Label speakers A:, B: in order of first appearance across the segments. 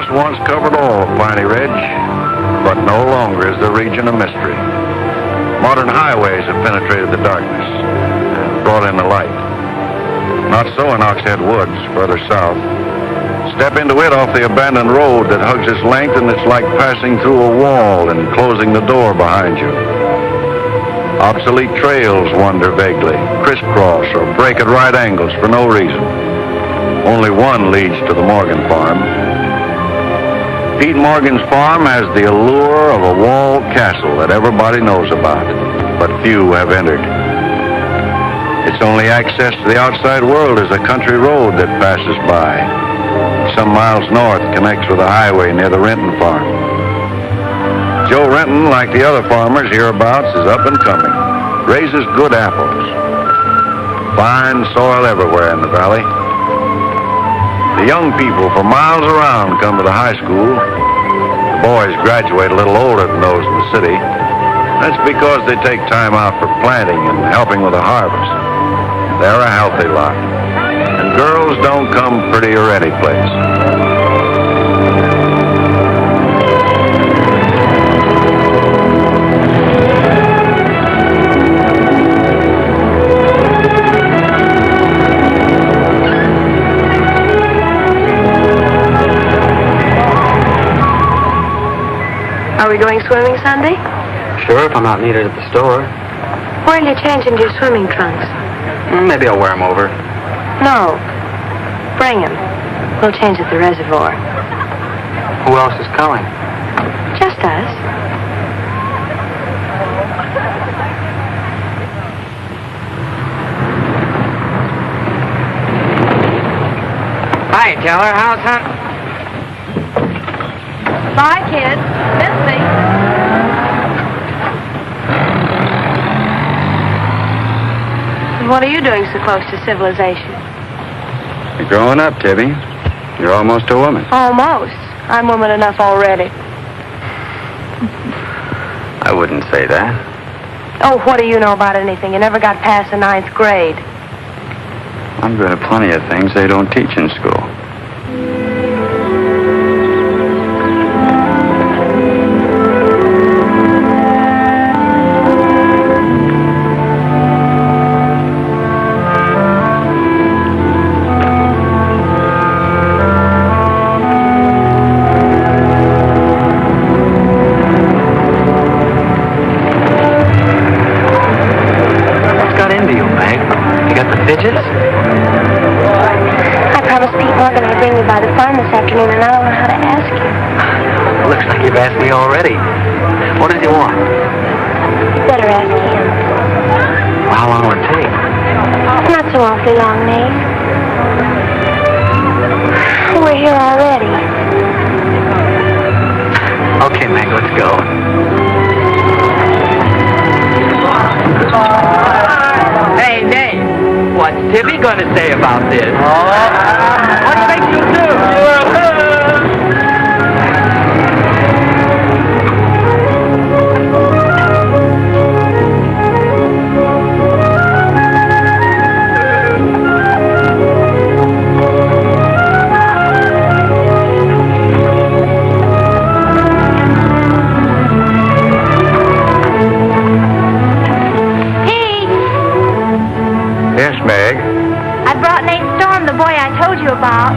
A: farmhouse once covered all of Piney Ridge, but no longer is the region a mystery. Modern highways have penetrated the darkness and brought in the light. Not so in Oxhead Woods, further south. Step into it off the abandoned road that hugs its length, and it's like passing through a wall and closing the door behind you. Obsolete trails wander vaguely, crisscross or break at right angles for no reason. Only one leads to the Morgan farm. Pete Morgan's farm has the allure of a walled castle that everybody knows about, but few have entered. Its only access to the outside world is a country road that passes by. Some miles north connects with a highway near the Renton farm. Joe Renton, like the other farmers hereabouts, is up and coming. Raises good apples. Fine soil everywhere in the valley. The young people for miles around come to the high school. The boys graduate a little older than those in the city. That's because they take time out for planting and helping with the harvest. They're a healthy lot. And girls don't come prettier any place.
B: Are we going swimming Sunday?
C: Sure, if I'm not needed at the store.
B: Where'll you change into your swimming trunks?
C: Maybe I'll wear them over.
B: No. Bring them. We'll change at the reservoir.
C: Who else is coming?
B: Just us.
C: Hi, Keller. How's hunt?
B: Bye, kids. Miss me. What are you doing so close to civilization?
A: You're growing up, Tibby. You're almost a woman.
B: Almost. I'm woman enough already.
C: I wouldn't say that.
B: Oh, what do you know about anything? You never got past the 9th grade.
C: I'm good at plenty of things they don't teach in school.
D: Asked me already. What does he want?
B: Better ask him.
D: Well, how long will it take?
B: Not so awfully long, Nate. We're here already.
D: Okay, Meg, let's go. Hey, Nate, what's Tibby going to say about this? What makes you do?
A: Meg?
B: I brought Nate Storm, the boy I told you about.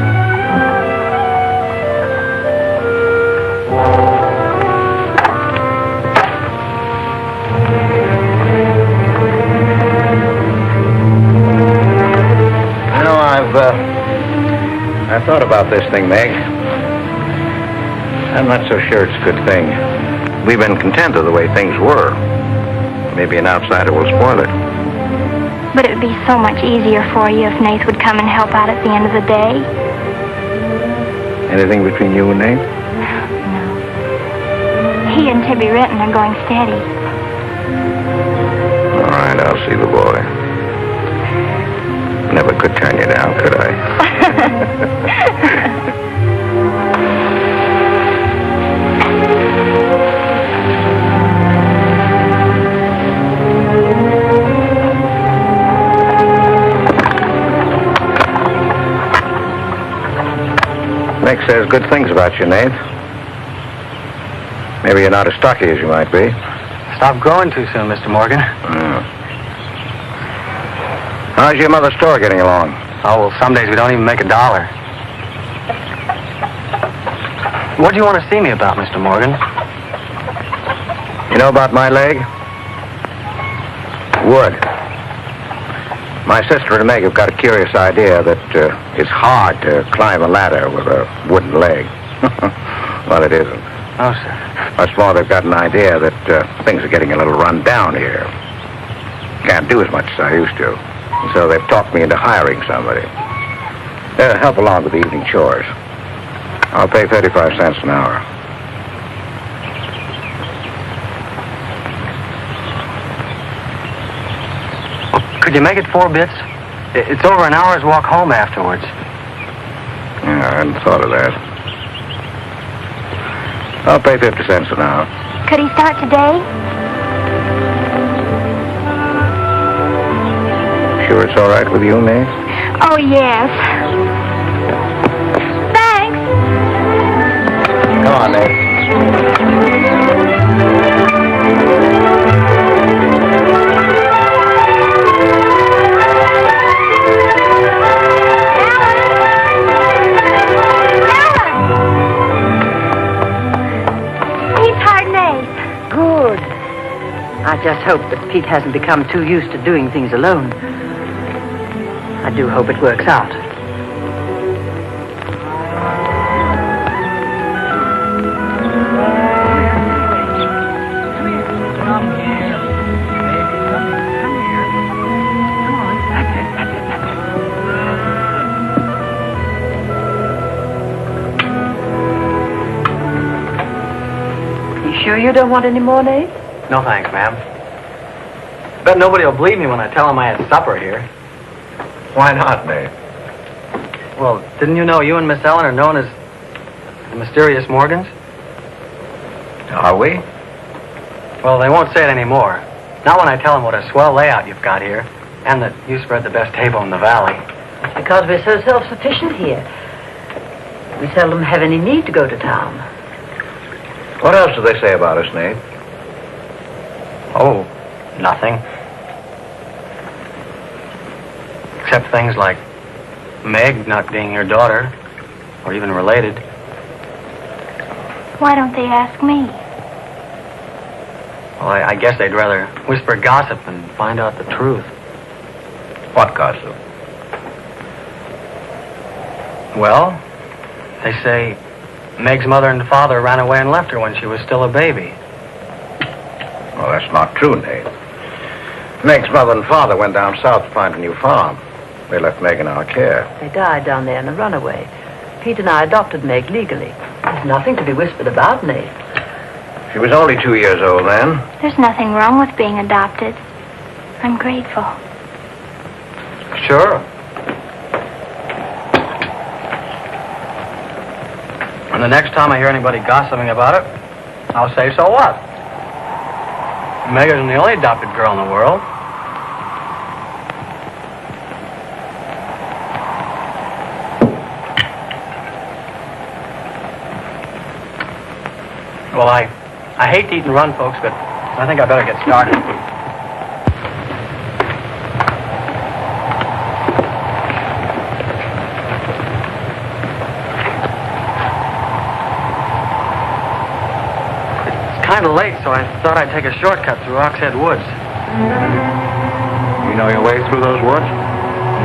A: You know, I've thought about this thing, Meg. I'm not so sure it's a good thing. We've been content with the way things were. Maybe an outsider will spoil it.
E: But it would be so much easier for you if Nate would come and help out at the end of the day.
A: Anything between you and Nate?
E: No. He and Tibby Renton are going steady.
A: All right, I'll see the boy. Never could turn you down, could I? Mick says good things about you, Nate. Maybe you're not as stocky as you might be.
C: Stop growing too soon, Mr. Morgan.
A: How's your mother's store getting along?
C: Oh, well, some days we don't even make $1. What do you want to see me about, Mr. Morgan?
A: You know about my leg? Wood. My sister and Meg have got a curious idea that it's hard to climb a ladder with a wooden leg. Well, it isn't.
C: Oh, sir.
A: Much more, they've got an idea that things are getting a little run down here. Can't do as much as I used to. And so they've talked me into hiring somebody. Help along with the evening chores. I'll pay 35 cents an hour.
C: Could you make it 4 bits? It's over an hour's walk home afterwards.
A: Yeah, I hadn't thought of that. I'll pay 50 cents an hour.
E: Could he start today?
A: Sure it's all right with you, Nate?
E: Oh, yes. Thanks.
A: Come on, Nate.
F: I just hope that Pete hasn't become too used to doing things alone. I do hope it works out. You sure you don't want any more, Nate?
C: No thanks, ma'am. Bet nobody will believe me when I tell them I had supper here.
A: Why not, Nate?
C: Well, didn't you know you and Miss Ellen are known as the mysterious Morgans?
A: Are we?
C: Well, they won't say it anymore. Not when I tell them what a swell layout you've got here, and that you spread the best table in the valley.
F: It's because we're so self-sufficient here. We seldom have any need to go to town.
A: What else do they say about us, Nate?
C: Oh, nothing. Except things like Meg not being your daughter, or even related.
E: Why don't they ask me?
C: Well, I guess they'd rather whisper gossip and find out the truth.
A: What gossip?
C: Well, they say Meg's mother and father ran away and left her when she was still a baby.
A: Well, that's not true, Nate. Meg's mother and father went down south to find a new farm. They left Meg in our care.
F: They died down there in a runaway. Pete and I adopted Meg legally. There's nothing to be whispered about, Nate.
A: She was only 2 years old then.
E: There's nothing wrong with being adopted. I'm grateful.
C: Sure. And the next time I hear anybody gossiping about it, I'll say, so what? Meg isn't the only adopted girl in the world. Well, I hate to eat and run, folks, but I think I better get started. It's kind of late, so I thought I'd take a shortcut through Oxhead Woods.
A: You know your way through those woods?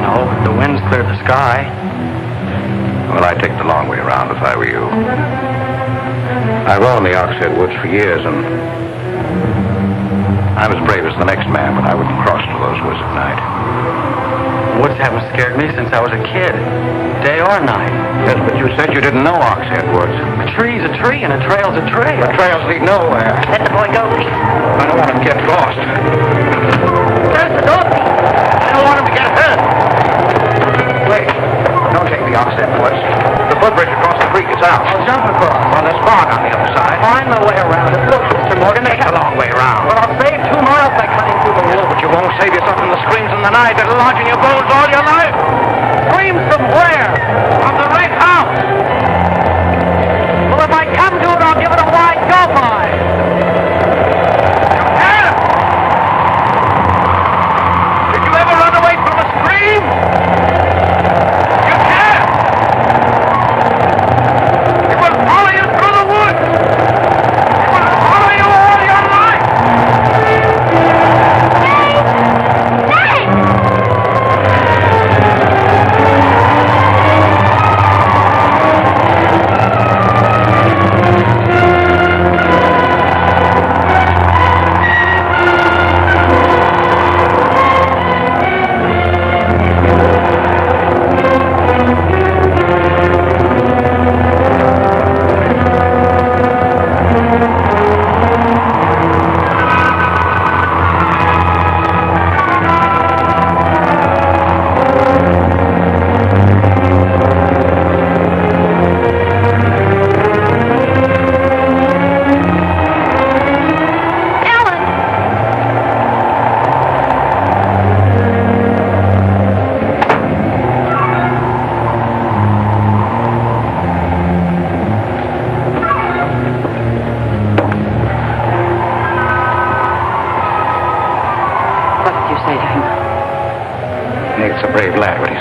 C: No, but the wind's cleared the sky.
A: Well, I'd take the long way around if I were you. I roamed the Oxhead Woods for years, and I'm as brave as the next man, but I wouldn't cross to those woods at night.
C: Woods haven't scared me since I was a kid, day or night.
A: Yes, but you said you didn't know Oxhead Woods.
C: A tree's a tree, and a trail's a trail.
A: The trails lead nowhere.
F: Let the boy go, Pete.
A: I don't want him to get lost.
F: Close the door, Pete.
A: I don't want him to get hurt. Wait, don't take the Oxhead Woods. The footbridge across the creek is out.
C: I'll jump across.
A: Well, there's fog on the other side.
C: Find the way around it. Look, Mr. Morgan,
A: Take the long way around.
C: Well, I'll save 2 miles by cutting through the woods.
A: But you won't save yourself from the screams in the night that'll lodge in your bones all your life.
C: Screams from where?
A: From the right house.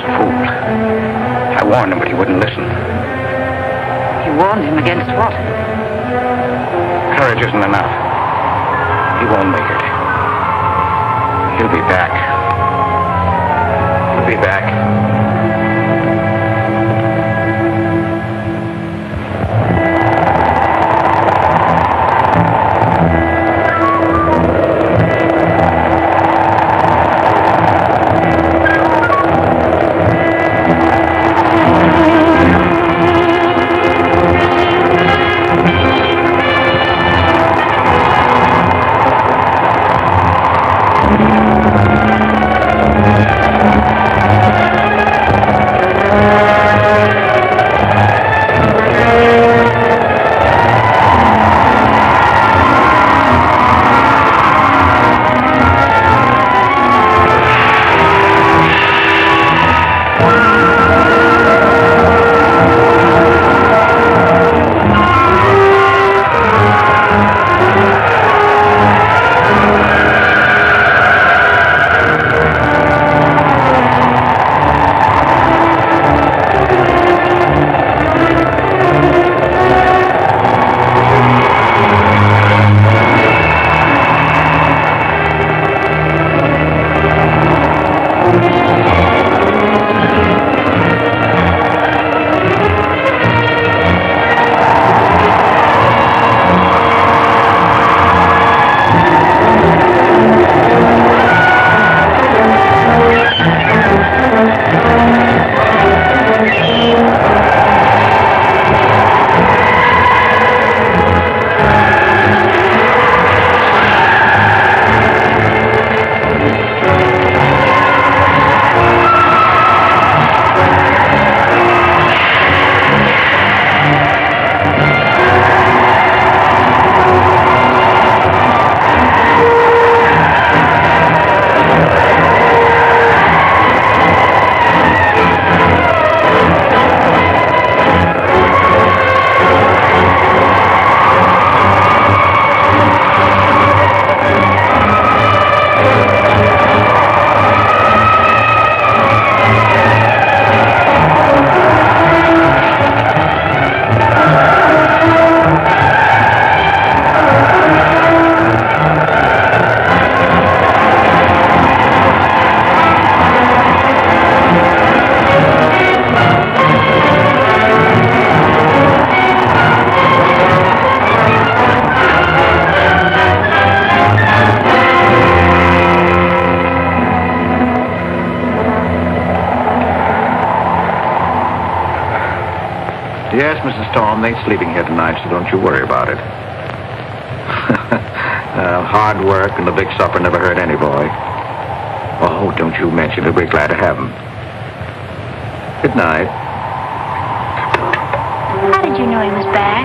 A: fool. I warned him, but he wouldn't listen.
F: You warned him against what?
A: Courage isn't enough. He won't make it. He'll be back. He'll be back.
G: Yes, Mrs. Storm, they're sleeping here tonight, so don't you worry about it. Hard work and the big supper never hurt any boy. Oh, don't you mention it. We're glad to have him. Good night.
E: How did you know he was back?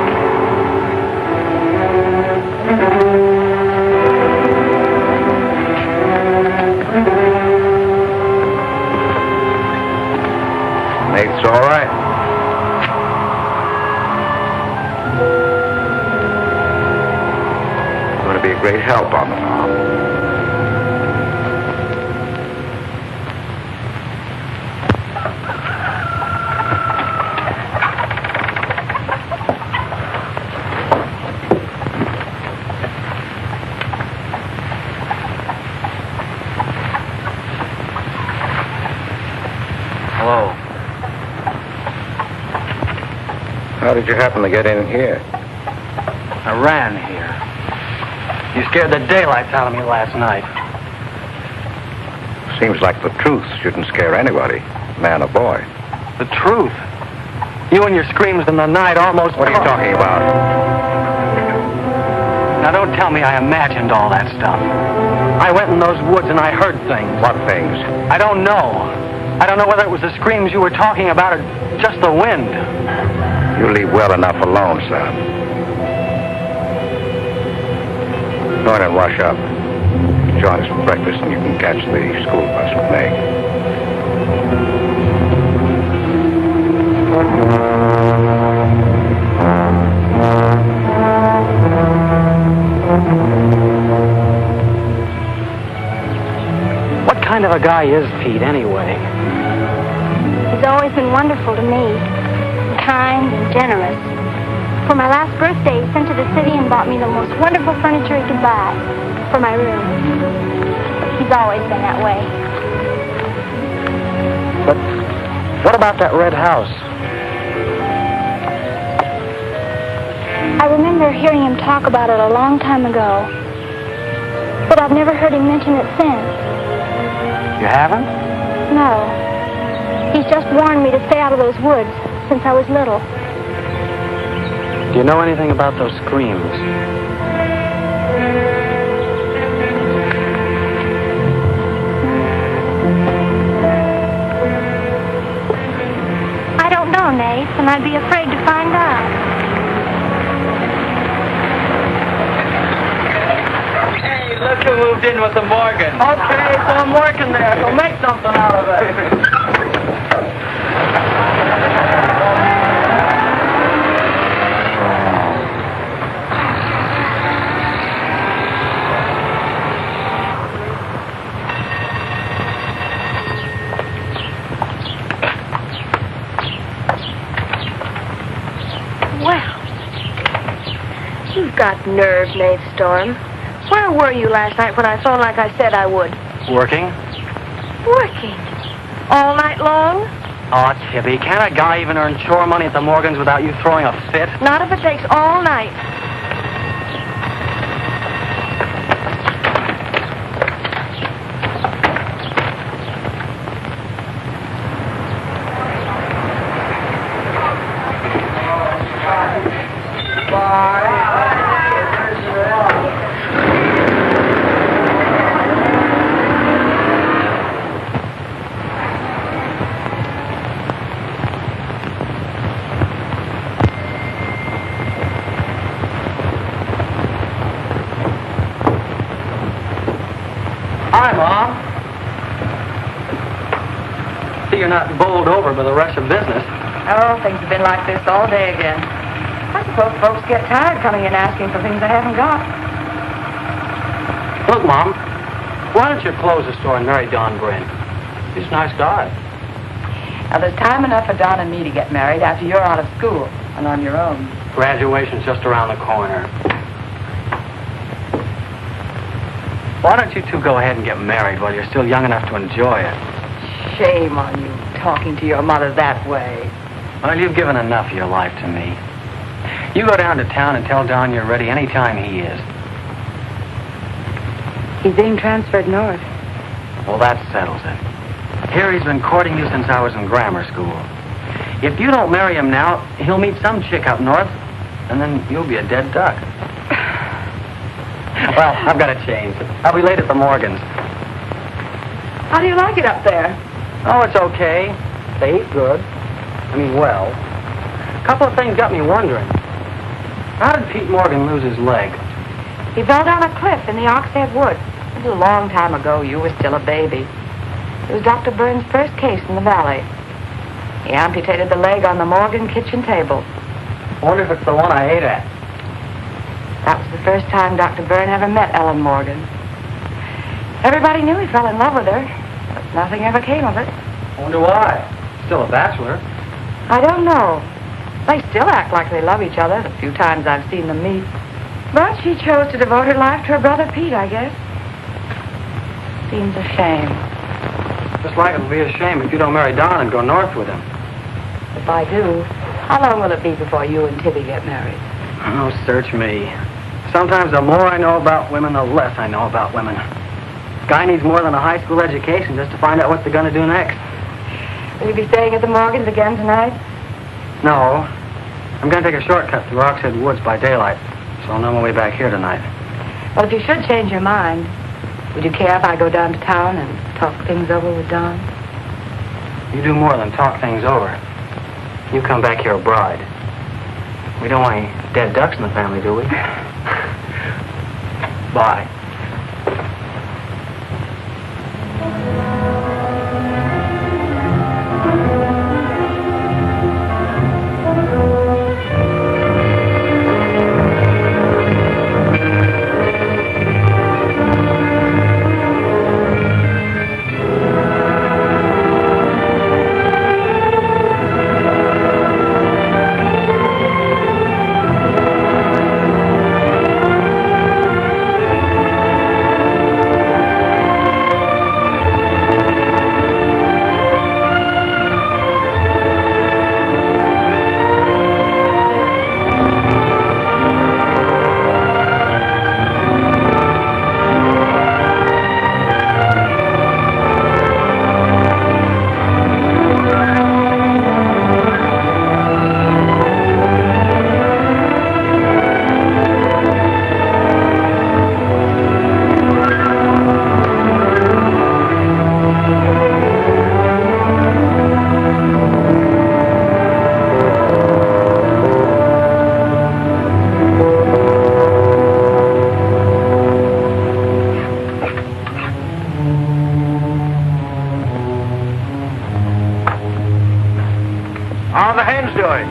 G: Nate's all right. Going to be a great help on the farm.
C: Hello.
A: How did you happen to get in here?
C: I ran here. You scared the daylights out of me last night.
A: Seems like the truth shouldn't scare anybody, man or boy.
C: The truth. You and your screams in the night almost...
A: What are you talking about?
C: Now, don't tell me I imagined all that stuff. I went in those woods and I heard things.
A: What things?
C: I don't know. I don't know whether it was the screams you were talking about or just the wind.
A: You leave well enough alone, son. Go in and wash up. Join us for breakfast and you can catch the school bus with me.
C: What kind of a guy is Pete, anyway?
E: always been wonderful to me. Kind and generous. For my last birthday, he sent to the city and bought me the most wonderful furniture he could buy for my room. He's always been that way.
C: But what about that red house?
E: I remember hearing him talk about it a long time ago. But I've never heard him mention it since.
C: You haven't?
E: No. He's just warned me to stay out of those woods since I was little.
C: Do you know anything about those screams?
E: I don't know, Nate, and I'd be afraid to find out.
D: Hey, look who moved in with the Morgan.
C: Okay, so I'm working there, so make something out of it.
B: Got nerve, Nate Storm. Where were you last night when I phoned like I said I would?
C: Working?
B: Working? All night long?
C: Oh, Tibby, can't a guy even earn chore money at the Morgans without you throwing a fit?
B: Not if it takes all night.
C: Hi, Mom. See, you're not bowled over by the rush of business.
F: Oh, things have been like this all day again. I suppose folks get tired coming in asking for things they haven't got.
C: Look, Mom, why don't you close the store and marry Don Bryn? He's a nice guy.
F: Now, there's time enough for Don and me to get married after you're out of school and on your own.
C: Graduation's just around the corner. Why don't you two go ahead and get married while you're still young enough to enjoy it?
F: Shame on you, talking to your mother that way.
C: Well, you've given enough of your life to me. You go down to town and tell Don you're ready any time he is.
F: He's being transferred north.
C: Well, that settles it. Here he's been courting you since I was in grammar school. If you don't marry him now, he'll meet some chick up north, and then you'll be a dead duck. Well, I've got to change. I'll be late at the Morgans.
F: How do you like it up there?
C: Oh, it's okay. They eat good. I mean, well. A couple of things got me wondering. How did Pete Morgan lose his leg?
F: He fell down a cliff in the Oxhead Woods. It was a long time ago. You were still a baby. It was Dr. Burns' first case in the valley. He amputated the leg on the Morgan kitchen table.
C: I wonder if it's the one I ate at.
F: That was the first time Dr. Byrne ever met Ellen Morgan. Everybody knew he fell in love with her, but nothing ever came of it.
C: I wonder why. Still a bachelor.
F: I don't know. They still act like they love each other, the few times I've seen them meet. But she chose to devote her life to her brother Pete, I guess. Seems a shame.
C: Just like it'll be a shame if you don't marry Don and go north with him.
F: If I do, how long will it be before you and Tibby get married?
C: Oh, search me. Sometimes the more I know about women, the less I know about women. Guy needs more than a high school education just to find out what they're going to do next.
F: Will you be staying at the Morgans again tonight?
C: No. I'm going to take a shortcut through Oxhead Woods by daylight, so I'll know my way back here tonight.
F: Well, if you should change your mind, would you care if I go down to town and talk things over with Don?
C: You do more than talk things over. You come back here a bride. We don't want any dead ducks in the family, do we? Bye.
A: How are the hens doing?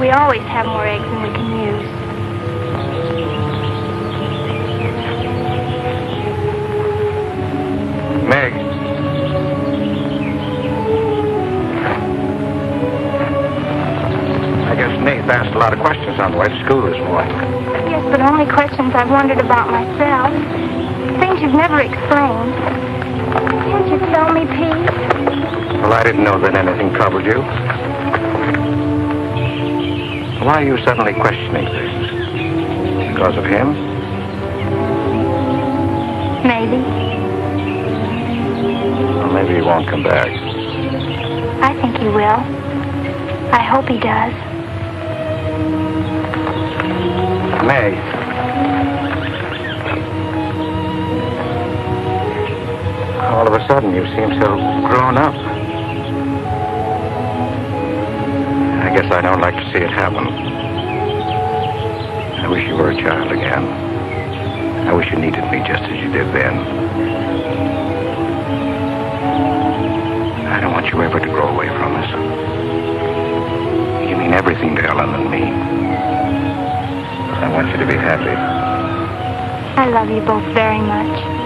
E: We always have more eggs than we can use.
A: Meg. I guess Nate asked a lot of questions on the way to school this morning.
E: Yes, but only questions I've wondered about myself. Things you've never explained. Can't you tell me, Pete?
A: Well, I didn't know that anything troubled you. Why are you suddenly questioning things? Because of him?
E: Maybe.
A: Well, maybe he won't come back.
E: I think he will. I hope he does.
A: May. All of a sudden, you seem so grown up. I guess I don't like to see it happen. I wish you were a child again. I wish you needed me just as you did then. I don't want you ever to grow away from us. You mean everything to Ellen and me. I want you to be happy.
E: I love you both very much.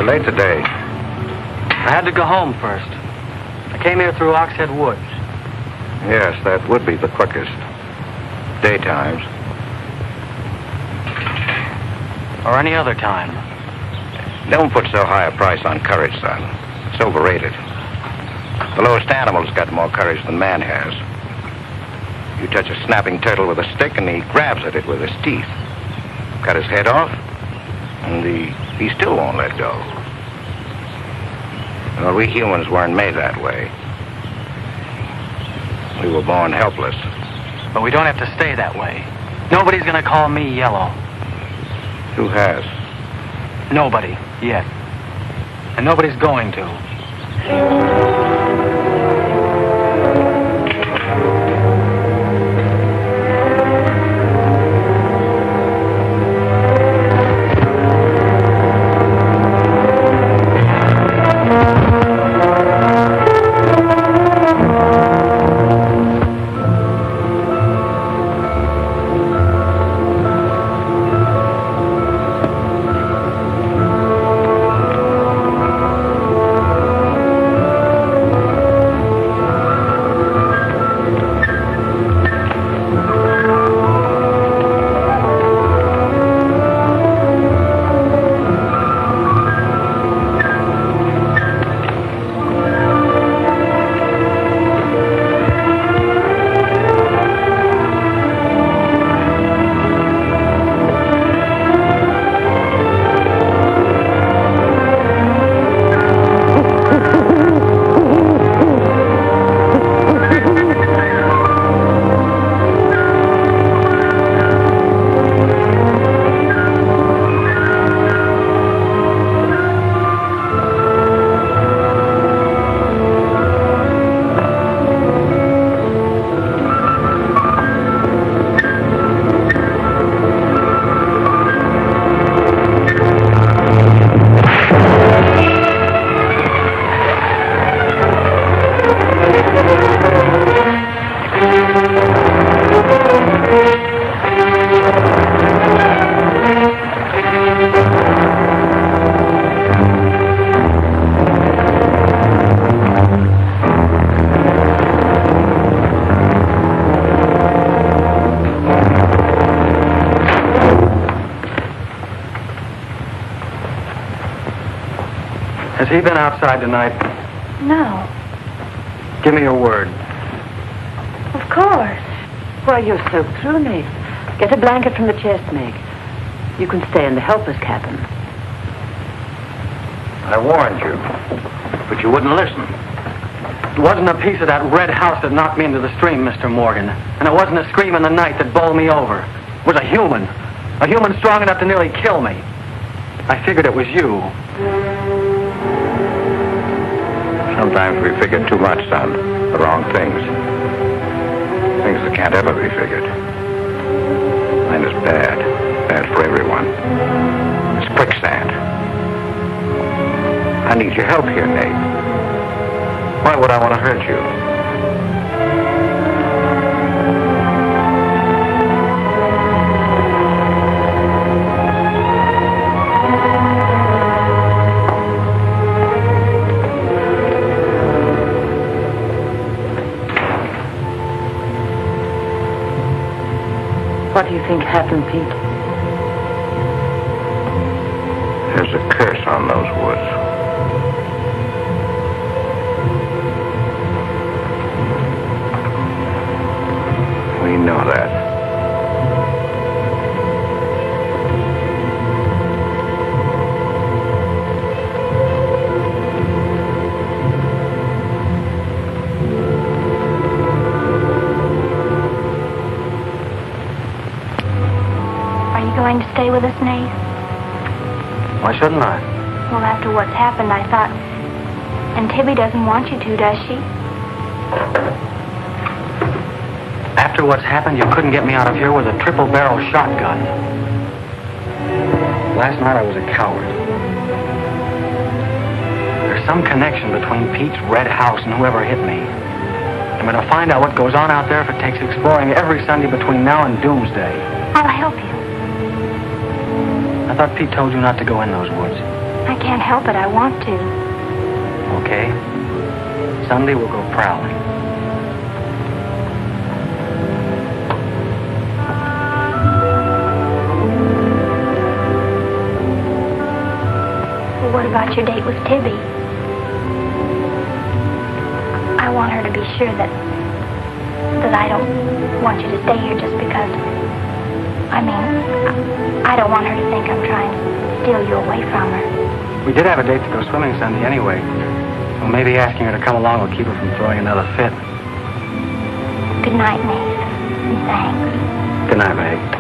A: Late today.
C: I had to go home first. I came here through Oxhead Woods.
A: Yes, that would be the quickest. Daytimes.
C: Or any other time.
A: Don't put so high a price on courage, son. It's overrated. The lowest animal's got more courage than man has. You touch a snapping turtle with a stick and he grabs at it with his teeth. Cut his head off, and he still won't let go. Well, we humans weren't made that way. We were born helpless.
C: But we don't have to stay that way. Nobody's gonna call me yellow.
A: Who has?
C: Nobody, yet. And nobody's going to. Has he been outside tonight?
F: No.
C: Give me your word.
F: Of course. Why, you're so through, Meg. Get a blanket from the chest, Meg. You can stay in the helper's cabin.
A: I warned you, but you wouldn't listen.
C: It wasn't a piece of that red house that knocked me into the stream, Mr. Morgan. And it wasn't a scream in the night that bowled me over. It was a human strong enough to nearly kill me. I figured it was you.
G: Sometimes we figure too much, son. The wrong things. Things that can't ever be figured. Mine is bad. Bad for everyone. It's quicksand. I need your help here, Nate. Why would I want to hurt you?
F: What do you think happened, Pete?
G: There's a curse on those woods. We know that.
E: Are you going to stay with us, Nate?
C: Why shouldn't I?
E: Well, after what's happened, I thought... And Tibby doesn't want you to, does she?
C: After what's happened, you couldn't get me out of here with a triple-barrel shotgun. Last night I was a coward. There's some connection between Pete's red house and whoever hit me. I'm going to find out what goes on out there if it takes exploring every Sunday between now and doomsday.
E: I'll help you.
C: I thought Pete told you not to go in those woods.
E: I can't help it. I want to.
C: Okay. Sunday we'll go prowling.
E: Well, what about your date with Tibby? I want her to be sure that I don't want you to stay here just because... I don't want her to think I'm trying to steal you away from her.
C: We did have a date to go swimming Sunday anyway. So maybe asking her to come along will keep her from throwing another fit.
E: Good night, Nate. And thanks.
C: Good night, Meg.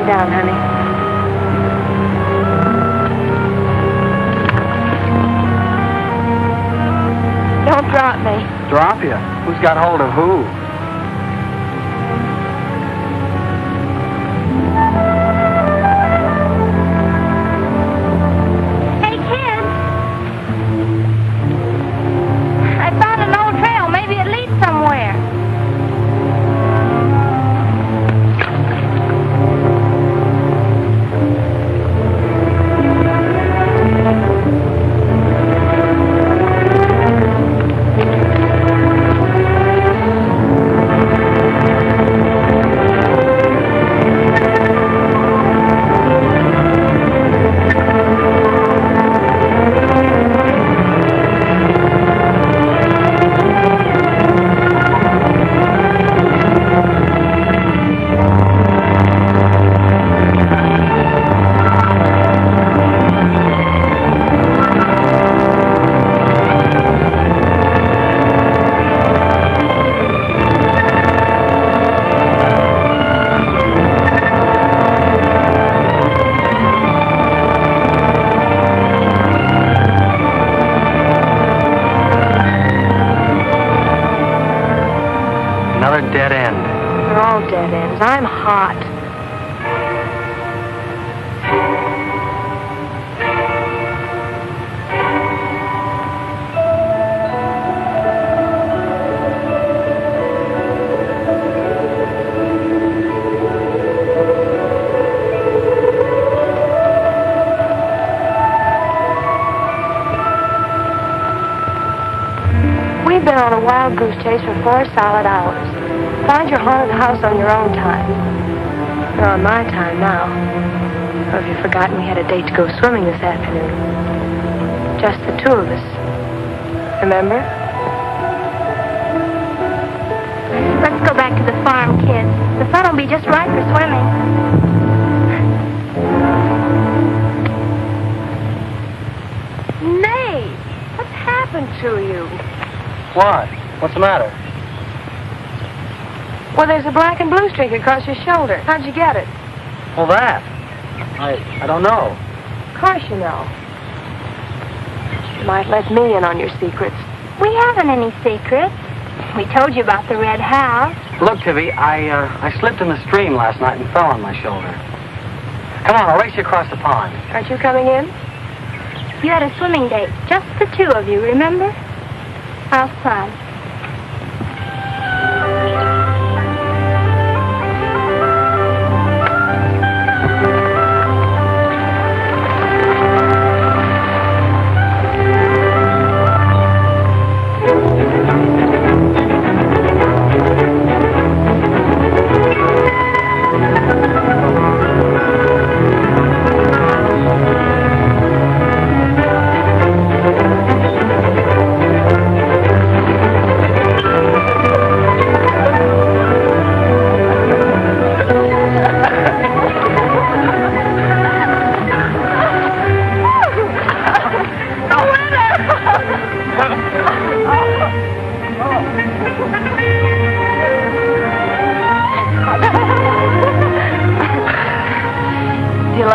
B: Down, honey.
E: Don't drop me.
C: Drop you? Who's got hold of who?
E: Hey, kids. I found an old trail. Maybe it leads somewhere.
C: Dead end.
B: They're all dead ends. I'm hot. We've been on a wild goose chase for 4 solid hours. Find your haunted house on your own time. You're on my time now. Or have you forgotten we had a date to go swimming this afternoon? Just the two of us. Remember?
E: Let's go back to the farm, kids. The sun will be just right for swimming.
B: Nate, what's happened to you?
C: What? What's the matter?
B: Well, there's a black and blue streak across your shoulder. How'd you get it?
C: Well, that. I don't know.
B: Of course you know. You might let me in on your secrets.
E: We haven't any secrets. We told you about the red house.
C: Look, Tibby, I slipped in the stream last night and fell on my shoulder. Come on, I'll race you across the pond.
B: Aren't you coming in?
E: You had a swimming date, just the two of you, remember? How's fun?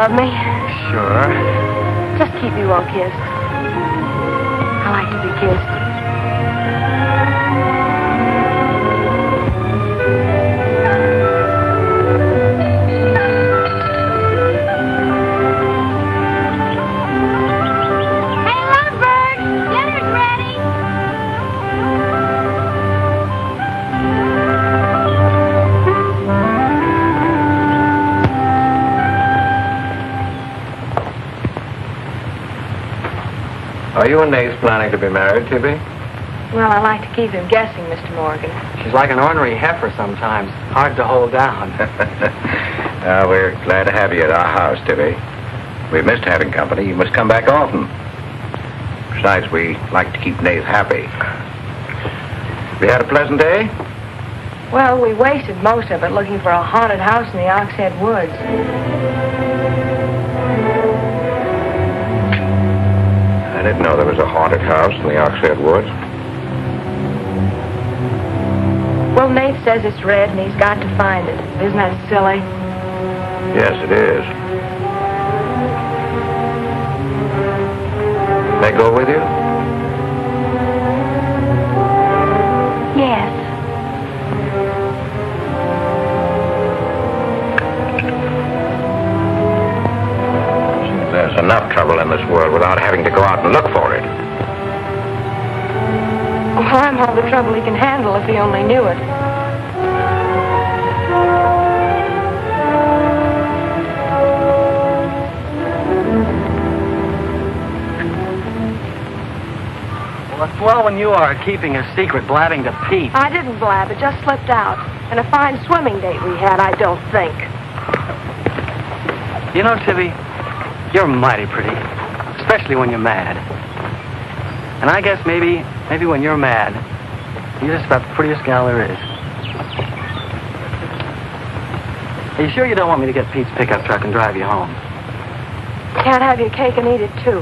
B: Love me?
C: Sure.
B: Just keep me well kissed. I like to be kissed.
E: Hey, Lovebird! Dinner's ready!
G: Are you and Nace planning to be married, Tibby?
B: Well, I like to keep him guessing, Mr. Morgan.
C: She's like an ornery heifer sometimes. Hard to hold down.
G: We're glad to have you at our house, Tibby. We've missed having company. You must come back often. Besides, we like to keep Nace happy. We had a pleasant day?
B: Well, we wasted most of it looking for a haunted house in the Oxhead Woods.
G: I didn't know there was a haunted house in the Oxhead Woods.
B: Well, Nate says it's red and he's got to find it. Isn't that silly?
G: Yes, it is. May I go with you?
E: Yes.
G: There's enough trouble in this world without having to go out and look for it.
B: Well, I'm all the trouble he can handle if he only knew it.
C: Well, it's swell when you are keeping a secret, blabbing to Pete.
B: I didn't blab. It just slipped out. And a fine swimming date we had, I don't think.
C: You know, Tibby, you're mighty pretty, especially when you're mad. And I guess maybe when you're mad, you're just about the prettiest gal there is. Are you sure you don't want me to get Pete's pickup truck and drive you home?
B: Can't have your cake and eat it, too.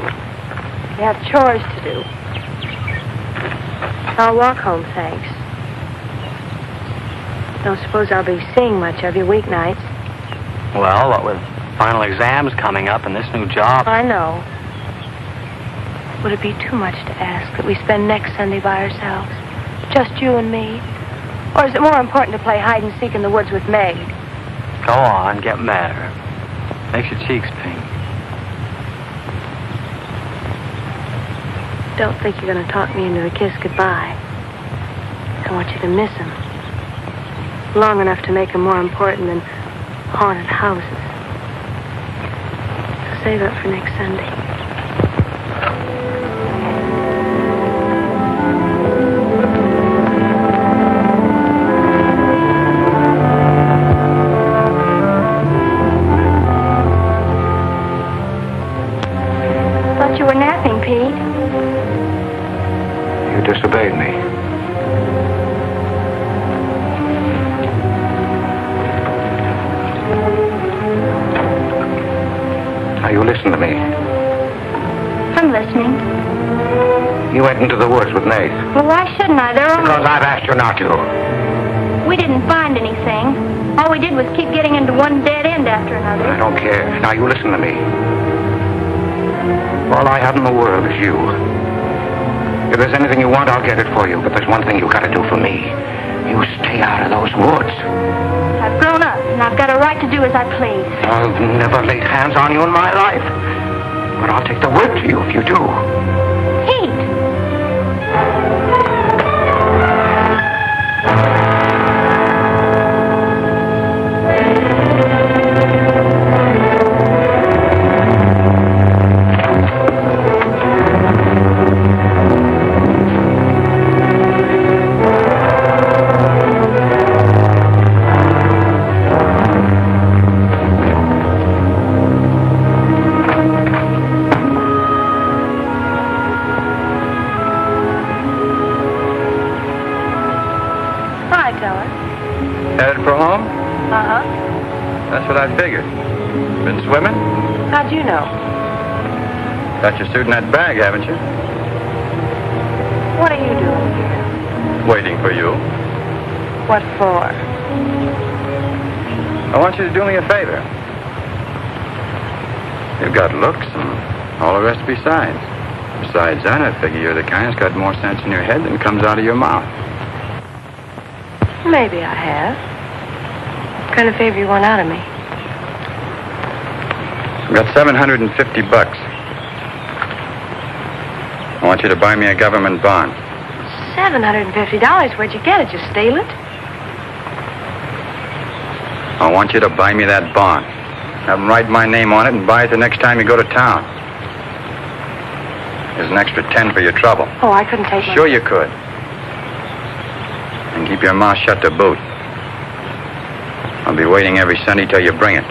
B: You have chores to do. I'll walk home, thanks. Don't suppose I'll be seeing much of you weeknights.
C: Well, what with final exams coming up and this new job.
B: I know. Would it be too much to ask that we spend next Sunday by ourselves? Just you and me? Or is it more important to play hide and seek in the woods with Meg?
C: Go on, get madder. Makes your cheeks pink.
B: Don't think you're going to talk me into a kiss goodbye. I want you to miss him. Long enough to make him more important than haunted houses. So save it for next Sunday.
E: I'm listening.
G: You went into the woods with Nate.
E: Well, why shouldn't I? They're
G: Because
E: only...
G: I've asked you not to.
E: We didn't find anything. All we did was keep getting into one dead end after another.
G: I don't care. Now you listen to me. All I have in the world is you. If there's anything you want, I'll get it for you. But there's one thing you gotta do for me. You stay out of those woods.
E: I've grown up, and I've got a right to do as I please.
G: I've never laid hands on you in my life. But I'll take the word to you if you do.
E: Pete!
A: Headed for home?
B: Uh-huh.
A: That's what I figured. Been swimming?
B: How'd you know?
A: Got your suit in that bag, haven't you?
B: What are you doing here?
A: Waiting for you.
B: What for?
A: I want you to do me a favor. You've got looks and all the rest besides. Besides that, I figure you're the kind that's got more sense in your head than comes out of your mouth.
B: Maybe I have. What kind of favor you want out of me?
A: I've got $750. I want you to buy me a government bond.
B: $750? Where'd you get it? You steal it?
A: I want you to buy me that bond. Have them write my name on it and buy it the next time you go to town. There's an extra 10 for your trouble.
B: Oh, I couldn't take
A: Sure you could. And keep your mouth shut to boot. I'll be waiting every Sunday till you bring it.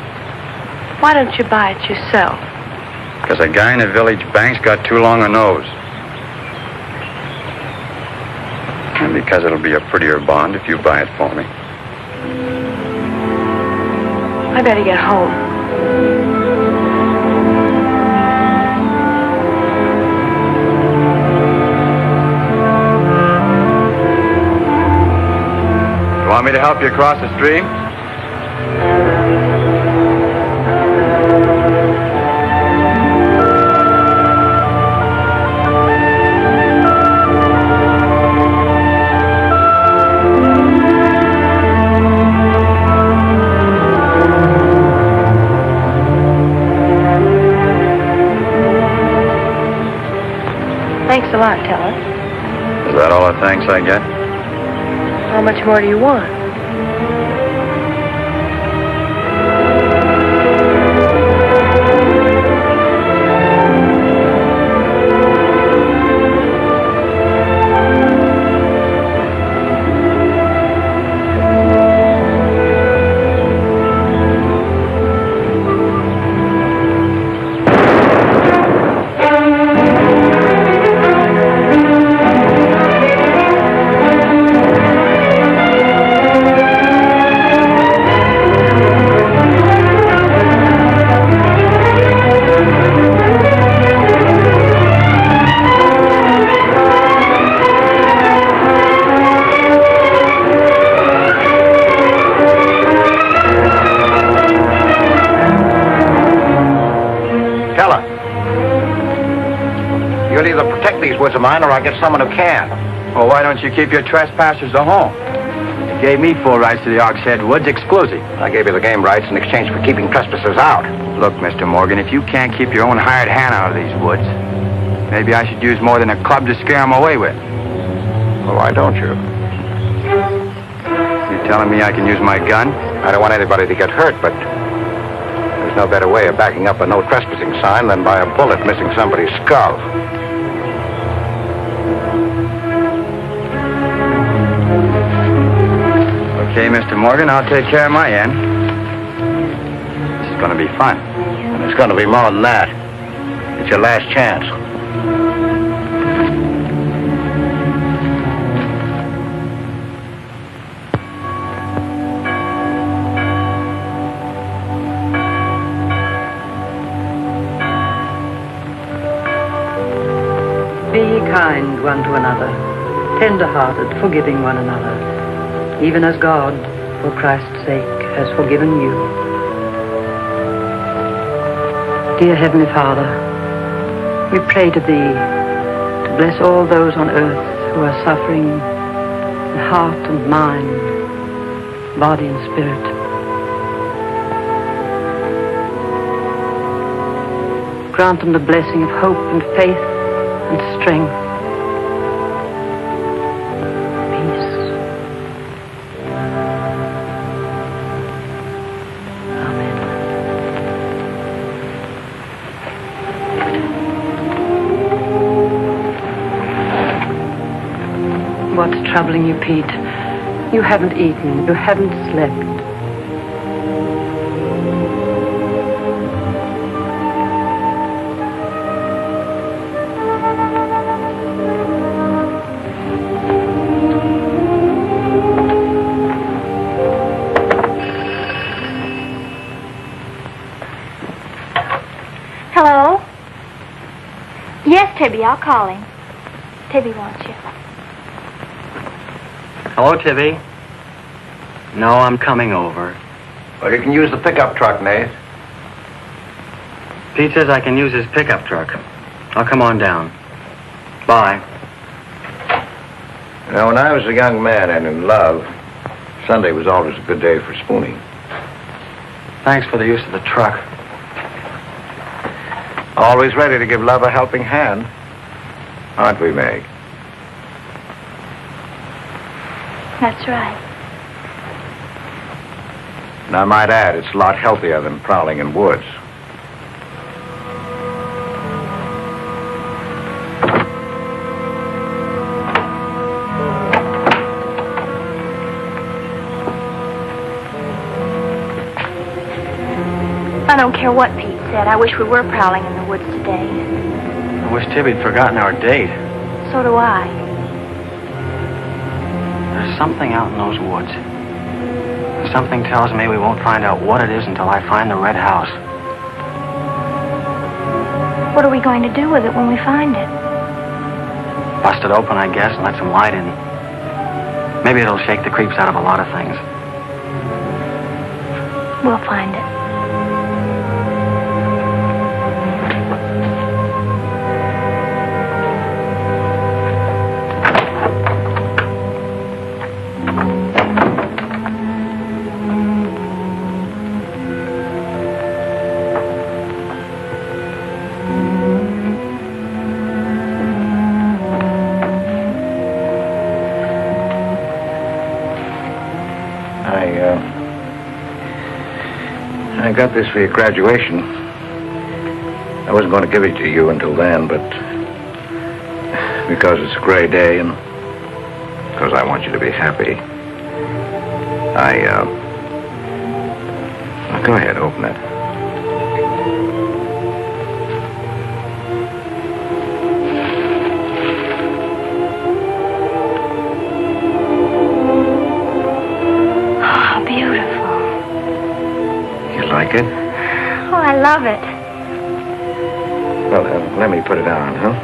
B: Why don't you buy it yourself?
A: Because a guy in the village bank's got too long a nose. And because it'll be a prettier bond if you buy it for me.
B: I better get home.
A: You want me to help you across the stream?
B: Thanks a lot, Teller.
A: Is that all the thanks I get?
B: How much more do you want?
G: Woods of mine, or I'll get someone who can.
A: Well, why don't you keep your trespassers at home? You gave me full rights to the Ox Head Woods exclusive.
G: I gave you the game rights in exchange for keeping trespassers out.
A: Look, Mr. Morgan, if you can't keep your own hired hand out of these woods, maybe I should use more than a club to scare them away with.
G: Well, why don't you?
A: You telling me I can use my gun?
G: I don't want anybody to get hurt, but there's no better way of backing up a no trespassing sign than by a bullet missing somebody's skull.
A: Okay, Mr. Morgan, I'll take care of my end. This is going to be fun.
G: And it's going to be more than that. It's your last chance.
H: Be kind one to another, tender-hearted, forgiving one another, even as God, for Christ's sake, has forgiven you. Dear Heavenly Father, we pray to Thee to bless all those on earth who are suffering in heart and mind, body and spirit. Grant them the blessing of hope and faith and strength. Peace. Amen. What's troubling you, Pete? You haven't eaten. You haven't slept.
E: Hello? Yes, Tibby, I'll call him. Tibby wants you.
C: Hello, Tibby. No, I'm coming over.
A: Well, you can use the pickup truck, Nate.
C: Pete says I can use his pickup truck. I'll come on down. Bye.
A: You know, when I was a young man and in love, Sunday was always a good day for spooning.
C: Thanks for the use of the truck.
A: Always ready to give love a helping hand. Aren't we, Meg?
E: That's right.
A: And I might add, it's a lot healthier than prowling in woods.
B: I don't care what Pete said. I wish we were prowling in the woods today.
C: I wish Tibby'd forgotten our date.
B: So do I.
C: There's something out in those woods. Something tells me we won't find out what it is until I find the red house.
B: What are we going to do with it when we find it?
C: Bust it open, I guess, and let some light in. Maybe it'll shake the creeps out of a lot of things.
B: We'll find it.
A: I got this for your graduation. I wasn't going to give it to you until then, but because it's a gray day and because I want you to be happy, go ahead, open it.
B: Oh, beautiful.
A: Like it?
B: Oh, I love it.
A: Well, let me put it on, huh?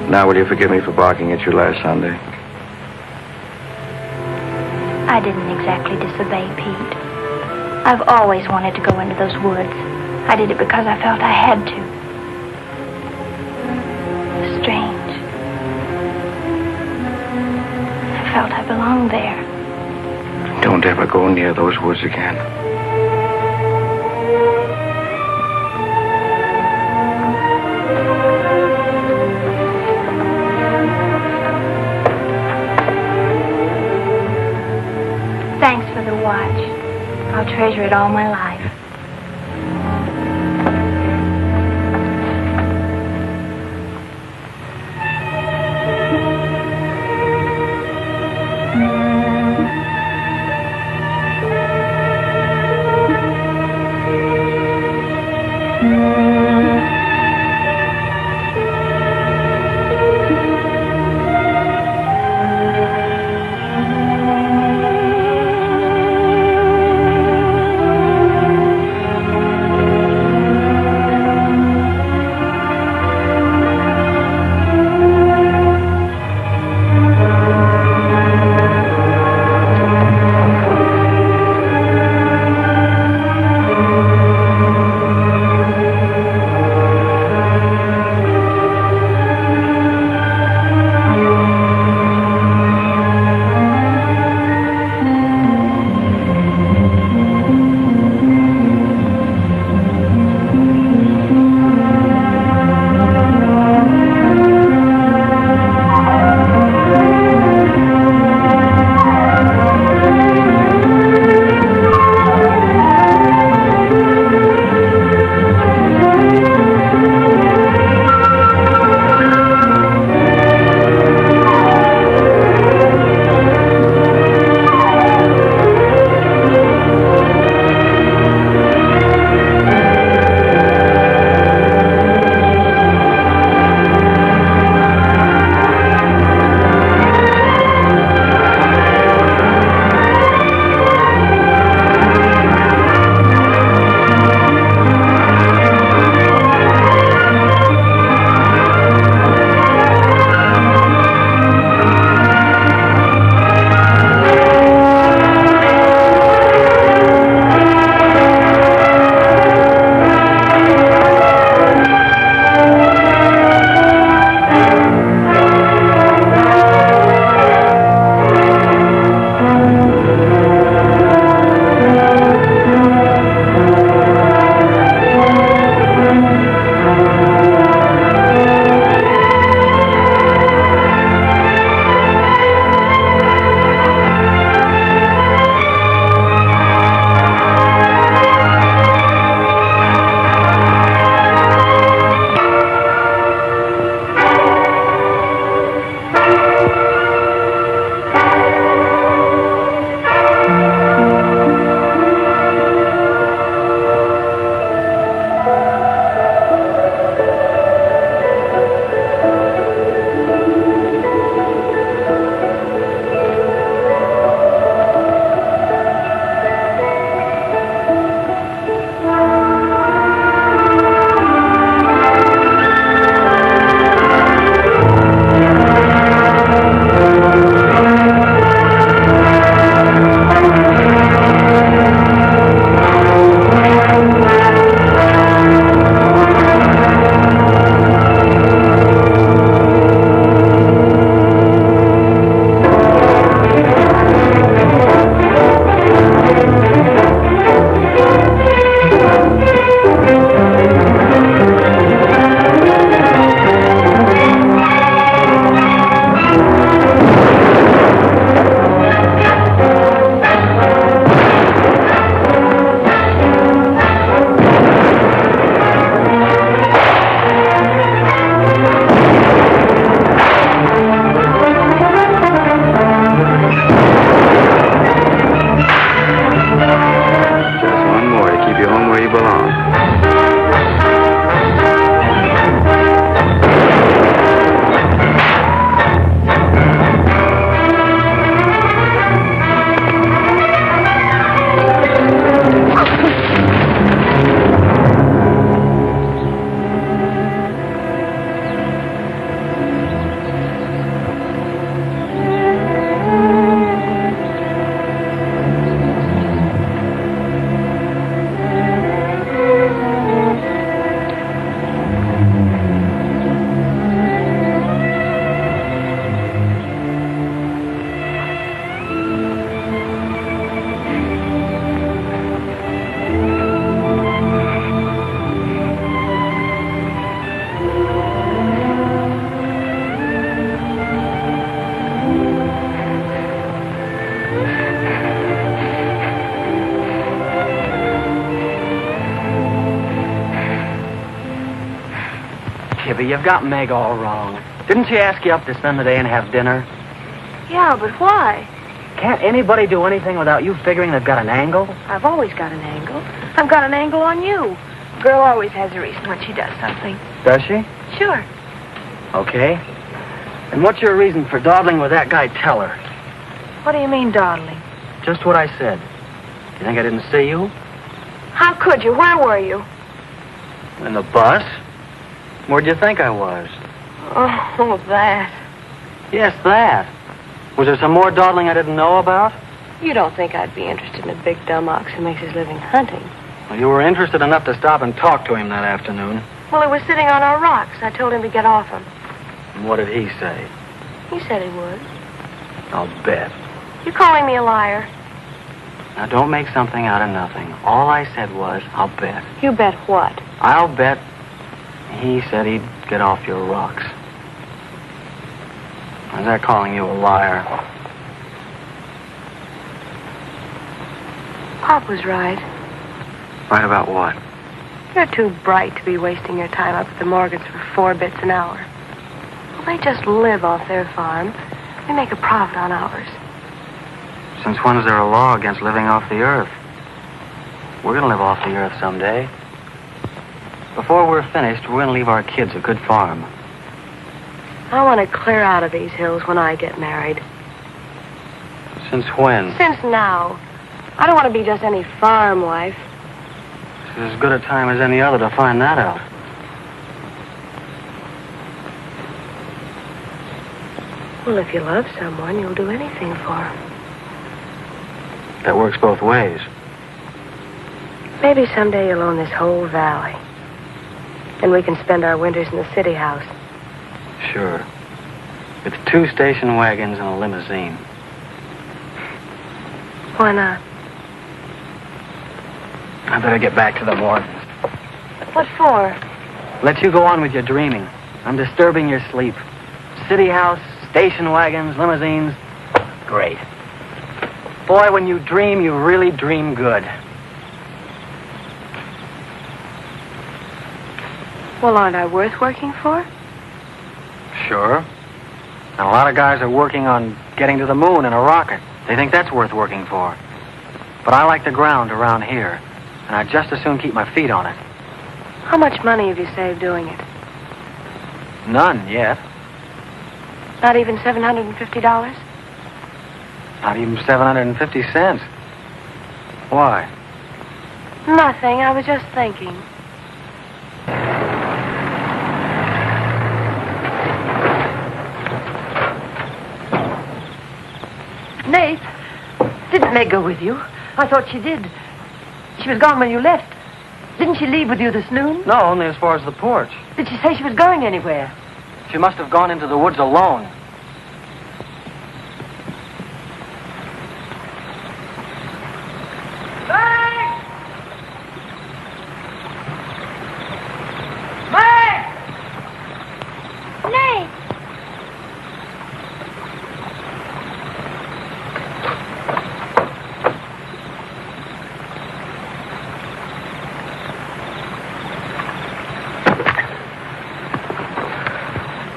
A: Now, will you forgive me for barking at you last Sunday?
B: I didn't exactly disobey Pete. I've always wanted to go into those woods. I did it because I felt I had to. Strange. I felt I belonged there.
A: Don't ever go near those woods again.
B: Thanks for the watch. I'll treasure it all my life.
C: you've got Meg all wrong. Didn't she ask you up to spend the day and have dinner?
B: Yeah, but why?
C: Can't anybody do anything without you figuring they've got an angle?
B: I've always got an angle. I've got an angle on you. Girl always has a reason when she does something.
C: Does she?
B: Sure.
C: Okay. And what's your reason for dawdling with that guy Teller?
B: What do you mean, dawdling?
C: Just what I said. You think I didn't see you?
B: How could you? Where were you?
C: In the bus? Where'd you think I was?
B: Oh, that.
C: Yes, that. Was there some more dawdling I didn't know about?
B: You don't think I'd be interested in a big dumb ox who makes his living hunting?
C: Well, you were interested enough to stop and talk to him that afternoon.
B: Well, he was sitting on our rocks. I told him to get off them.
C: And what did he say?
B: He said he would.
C: I'll bet.
B: You calling me a liar?
C: Now, don't make something out of nothing. All I said was, I'll bet.
B: You bet what?
C: I'll bet he said he'd get off your rocks. Is that calling you a liar?
B: Pop was right.
C: Right about what?
B: You're too bright to be wasting your time up at the Morgans for 4 bits an hour. Well, they just live off their farm. We make a profit on ours.
C: Since when is there a law against living off the earth? We're going to live off the earth someday. Before we're finished, we're going to leave our kids a good farm.
B: I want to clear out of these hills when I get married.
C: Since when?
B: Since now. I don't want to be just any farm wife.
C: This is as good a time as any other to find that out.
B: Well, if you love someone, you'll do anything for him.
C: That works both ways.
B: Maybe someday you'll own this whole valley. And we can spend our winters in the city house.
C: Sure. With 2 station wagons and a limousine.
B: Why not?
C: I better get back to the Morgans.
B: What for?
C: Let you go on with your dreaming. I'm disturbing your sleep. City house, station wagons, limousines. Great. Boy, when you dream, you really dream good.
B: Well, aren't I worth working for?
C: Sure. Now, a lot of guys are working on getting to the moon in a rocket. They think that's worth working for. But I like the ground around here, and I'd just as soon keep my feet on it.
B: How much money have you saved doing it?
C: None yet.
B: Not even $750?
C: Not even 750 cents. Why?
B: Nothing. I was just thinking.
I: Nate, didn't Meg go with you? I thought she did. She was gone when you left. Didn't she leave with you this noon?
C: No, only as far as the porch.
I: Did she say she was going anywhere?
C: She must have gone into the woods alone.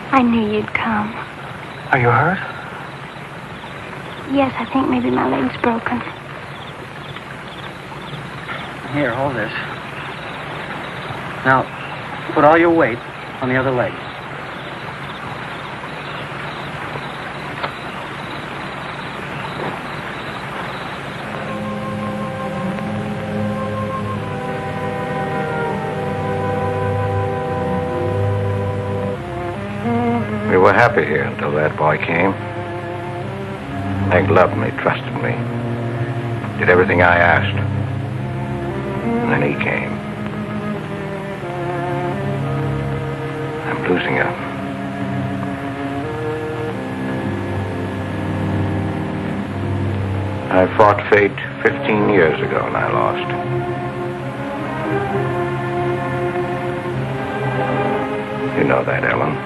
E: I knew you'd come.
C: Are you hurt?
E: Yes, I think maybe my leg's broken.
C: Here, hold this. Now, put all your weight on the other leg.
G: We were happy here until that boy came. Meg loved me, trusted me, did everything I asked. And then he came. I'm losing her. I fought fate 15 years ago and I lost. You know that, Ellen.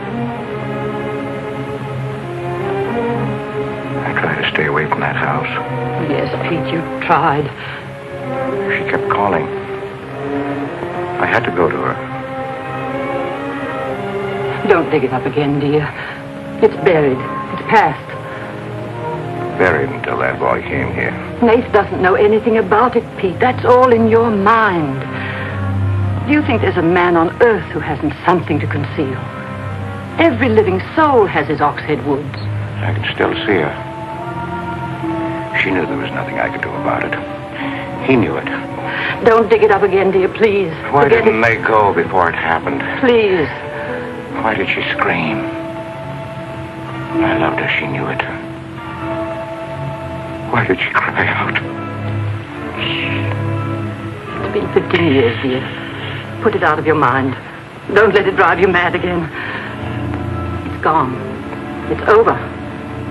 G: I tried to stay away from that house.
H: Yes, Pete, you tried.
G: She kept calling. I had to go to her.
H: Don't dig it up again, dear. It's buried. It's past.
G: Buried until that boy came here.
H: Nath doesn't know anything about it, Pete. That's all in your mind. Do you think there's a man on earth who hasn't something to conceal? Every living soul has his Oxhead Woods.
G: I can still see her. She knew there was nothing I could do about it. He knew it.
H: Don't dig it up again, dear, please.
G: Why
H: Forget
G: didn't
H: it.
G: they go before it happened?
H: Please.
G: Why did she scream? I loved her. She knew it. Why did she cry out?
H: It's been 15 years, dear. Put it out of your mind. Don't let it drive you mad again. It's gone. It's over.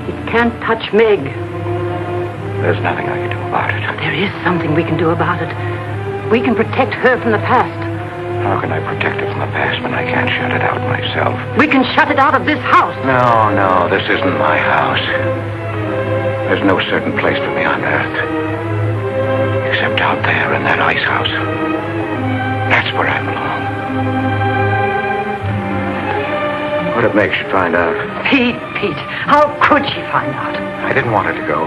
H: It can't touch Meg.
G: There's nothing I can do about it.
H: There is something we can do about it. We can protect her from the past.
G: How can I protect it from the past when I can't shut it out myself?
H: We can shut it out of this house.
G: No, this isn't my house. There's no certain place for me on earth. Except out there in that ice house. That's where I belong. What'd it make she find out?
H: Pete, how could she find out?
G: I didn't want her to go.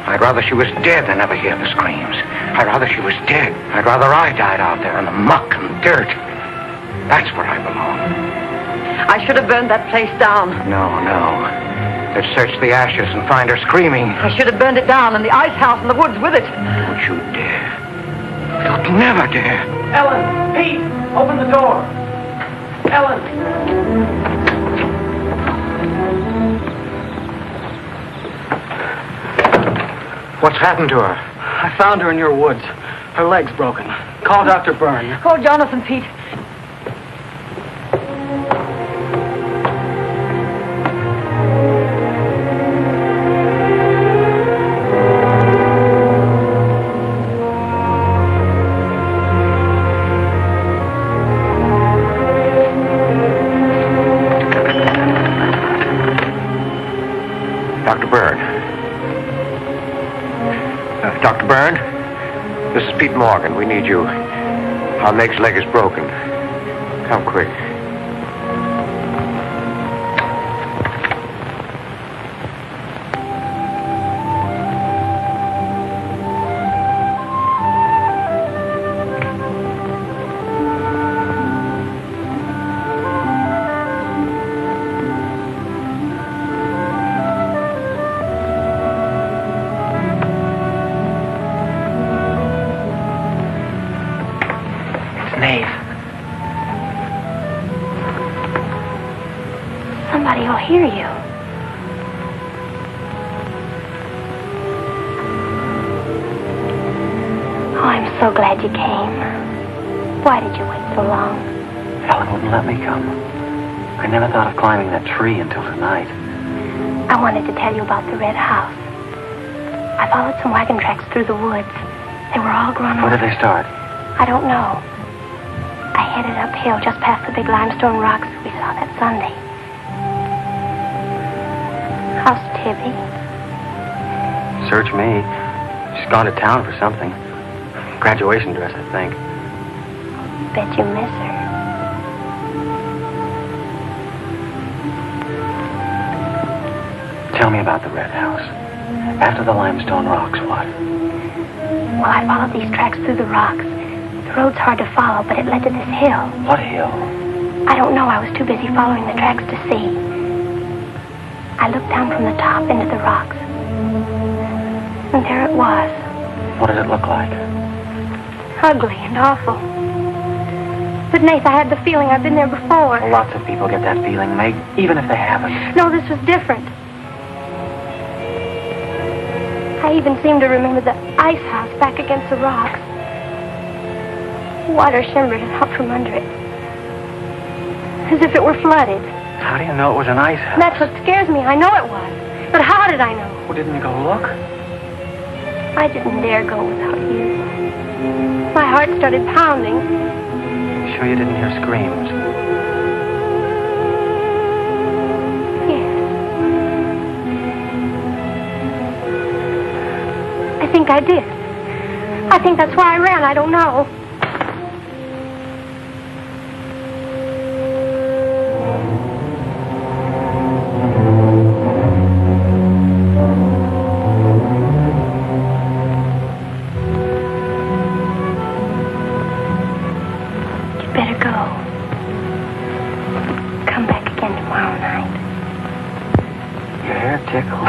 G: I'd rather she was dead than ever hear the screams. I'd rather she was dead. I'd rather I died out there in the muck and dirt. That's where I belong.
H: I should have burned that place down.
G: No. Let's search the ashes and find her screaming.
H: I should have burned it down and the ice house and the woods with it.
G: Don't you dare. You'll never dare.
C: Ellen, Pete, open the door. Ellen.
G: What's happened to her?
C: I found her in your woods. Her leg's broken. Call Dr. Byrne.
H: Call Jonathan, Pete.
G: Dr. Byrne. Dr. Byrne? This is Pete Morgan. We need you. Our Meg's leg is broken. Come quick.
E: Somebody will hear you. Oh, I'm so glad you came. Why did you wait so long?
C: Ellen wouldn't let me come. I never thought of climbing that tree until tonight.
E: I wanted to tell you about the red house. I followed some wagon tracks through the woods. They were all grown
C: Where
E: up.
C: did they start?
E: I don't know. I headed uphill just past the big limestone rocks we saw that Sunday. How's Tibby?
C: Search me. She's gone to town for something. Graduation dress, I think.
E: Bet you miss her.
C: Tell me about the red house. After the limestone rocks, what?
E: Well, I followed these tracks through the rocks. The road's hard to follow, but it led to this hill.
C: What hill?
E: I don't know. I was too busy following the tracks to see. I looked down from the top into the rocks. And there it was.
C: What did it look like?
E: Ugly and awful. But, Nath, I had the feeling I'd been there before.
C: Well, lots of people get that feeling, Meg, even if they haven't.
E: No, this was different. I even seemed to remember the ice house back against the rocks. Water shimmered out from under it. As if it were flooded.
C: How do you know it was an ice house?
E: That's what scares me. I know it was. But how did I know?
C: Well, didn't you go look?
E: I didn't dare go without you. My heart started pounding.
C: Sure you didn't hear screams?
E: Yes. I think I did. I think that's why I ran. I don't know.
C: tickle.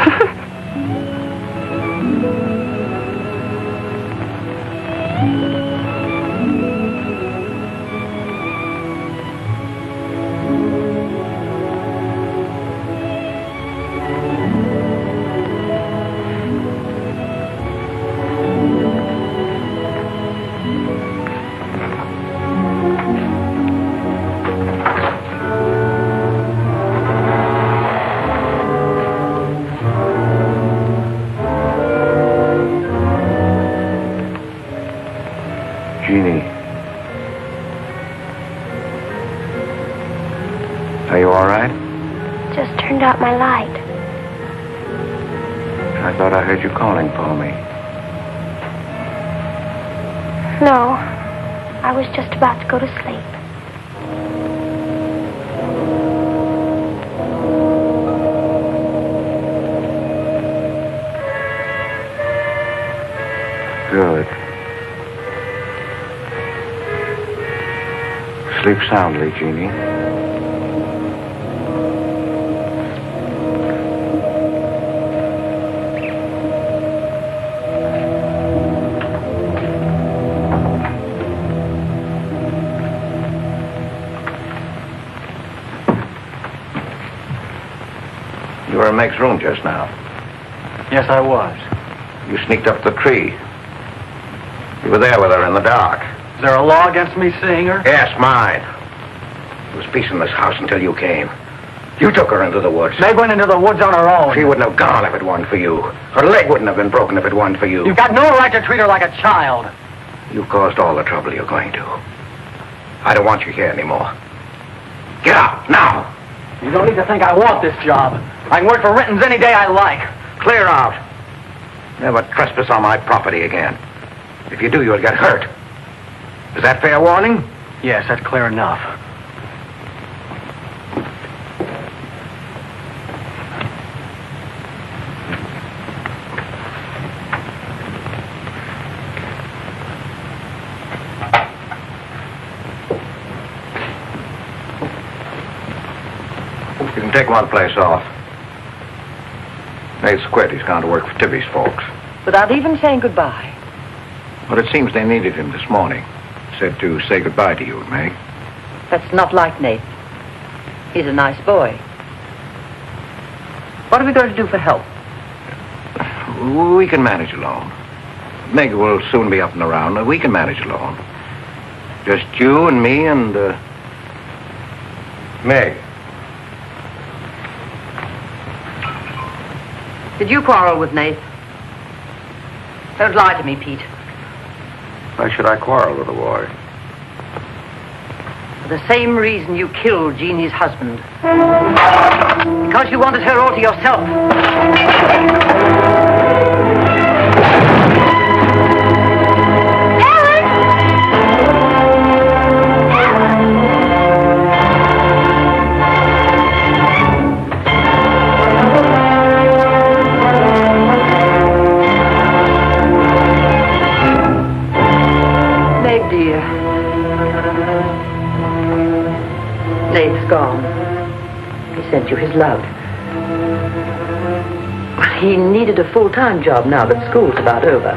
G: Jeannie. Are you all right?
E: Just turned out my light.
G: I thought I heard you calling for me.
E: No, I was just about to go to sleep.
G: Good. Sleep soundly, Jeannie. You were in Meg's room just now.
C: Yes, I was.
G: You sneaked up the tree. You were there with her in the dark.
C: Is there a law against me seeing her?
G: Yes, mine. There was peace in this house until you came. You took her into the woods.
C: Meg went into the woods on her own.
G: She wouldn't have gone if it weren't for you. Her leg wouldn't have been broken if it weren't for you.
C: You've got no right to treat her like a child.
G: You caused all the trouble you're going to. I don't want you here anymore. Get out, now!
C: You don't need to think I want this job. I can work for Renton's any day I like.
G: Clear out. Never trespass on my property again. If you do, you'll get hurt. Is that fair warning?
C: Yes, that's clear enough.
G: You can take one place off. Nate's quit. He's gone to work for Tibby's folks.
H: Without even saying goodbye.
G: But it seems they needed him this morning. Said to say goodbye to you, Meg.
H: That's not like Nate. He's a nice boy. What are we going to do for help?
G: We can manage alone. Meg will soon be up and around. We can manage alone. Just you and me and, Meg.
H: Did you quarrel with Nate? Don't lie to me, Pete.
G: Why should I quarrel with the boy?
H: For the same reason you killed Jeannie's husband. Because you wanted her all to yourself. Nate's gone. He sent you his love. He needed a full-time job now that school's about over.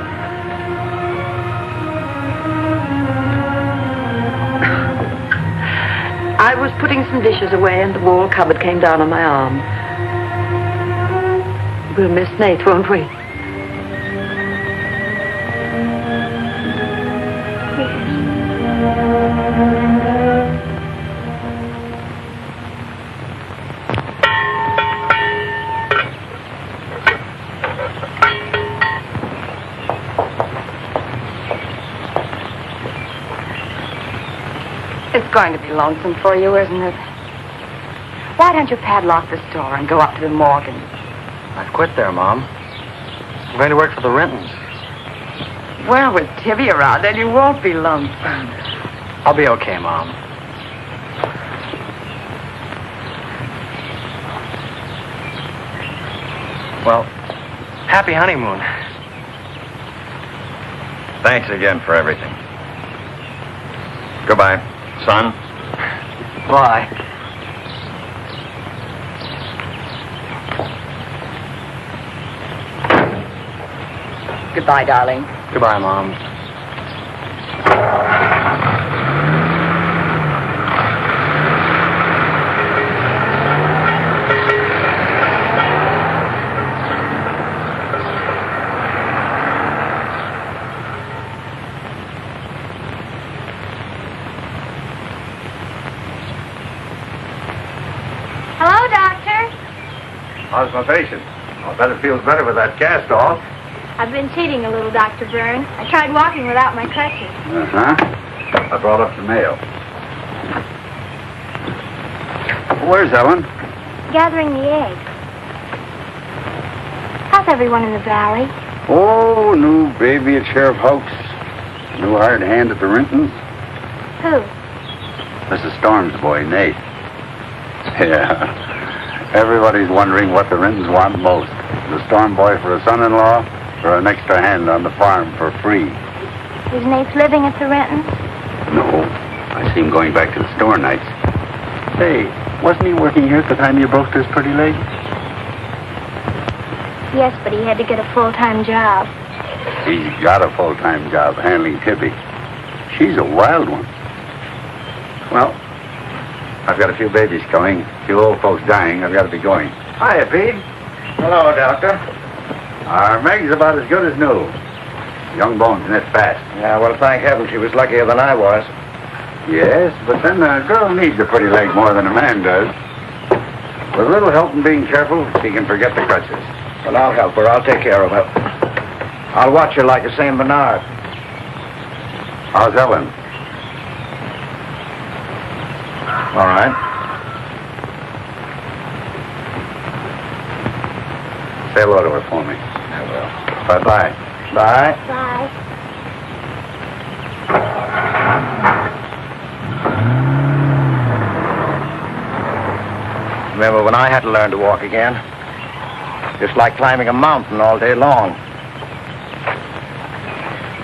H: I was putting some dishes away and the wall cupboard came down on my arm. We'll miss Nate, won't we?
F: It's going to be lonesome for you, isn't it? Why don't you padlock the store and go up to the Morgan?
C: I've quit there, Mom. I'm going to work for the Rentons.
F: Well, with Tibby around, then you won't be lonesome.
C: I'll be okay, Mom. Well, happy honeymoon.
A: Thanks again for everything. Goodbye, son.
C: Bye.
F: Goodbye, darling.
C: Goodbye, Mom.
E: Hello, Doctor.
A: How's my patient? I'll bet it feels better with that cast off.
E: I've been cheating a little, Dr. Byrne. I tried walking without my crutches.
A: Uh-huh. I brought up the mail. Where's Ellen?
E: Gathering the eggs. How's everyone in the valley?
A: Oh, new baby at Sheriff Hoke's. New hired hand at the Rintons.
E: Who?
A: Mrs. Storm's boy, Nate. Yeah. Everybody's wondering what the Rintons want most. The Storm boy for a son-in-law or an extra hand on the farm for free.
E: Is Nate living at the Rentons?
A: No. I see him going back to the store nights. Hey, wasn't he working here at the time you broke this pretty leg?
E: Yes, but he had to get a full-time job.
A: He's got a full-time job handling Tippy. She's a wild one. Well, I've got a few babies coming, a few old folks dying. I've got to be going. Hiya, Pete. Hello, Doctor. Our Meg's about as good as new. Young bones knit fast. Yeah, well, thank heaven she was luckier than I was. Yes, but then a girl needs a pretty leg more than a man does. With a little help and being careful, she can forget the crutches. Well, I'll help her. I'll take care of her. I'll watch her like a St. Bernard. How's Ellen? All right. Say hello to her for me. I will. Bye-bye. Bye.
E: Bye.
A: Remember when I had to learn to walk again? Just like climbing a mountain all day long.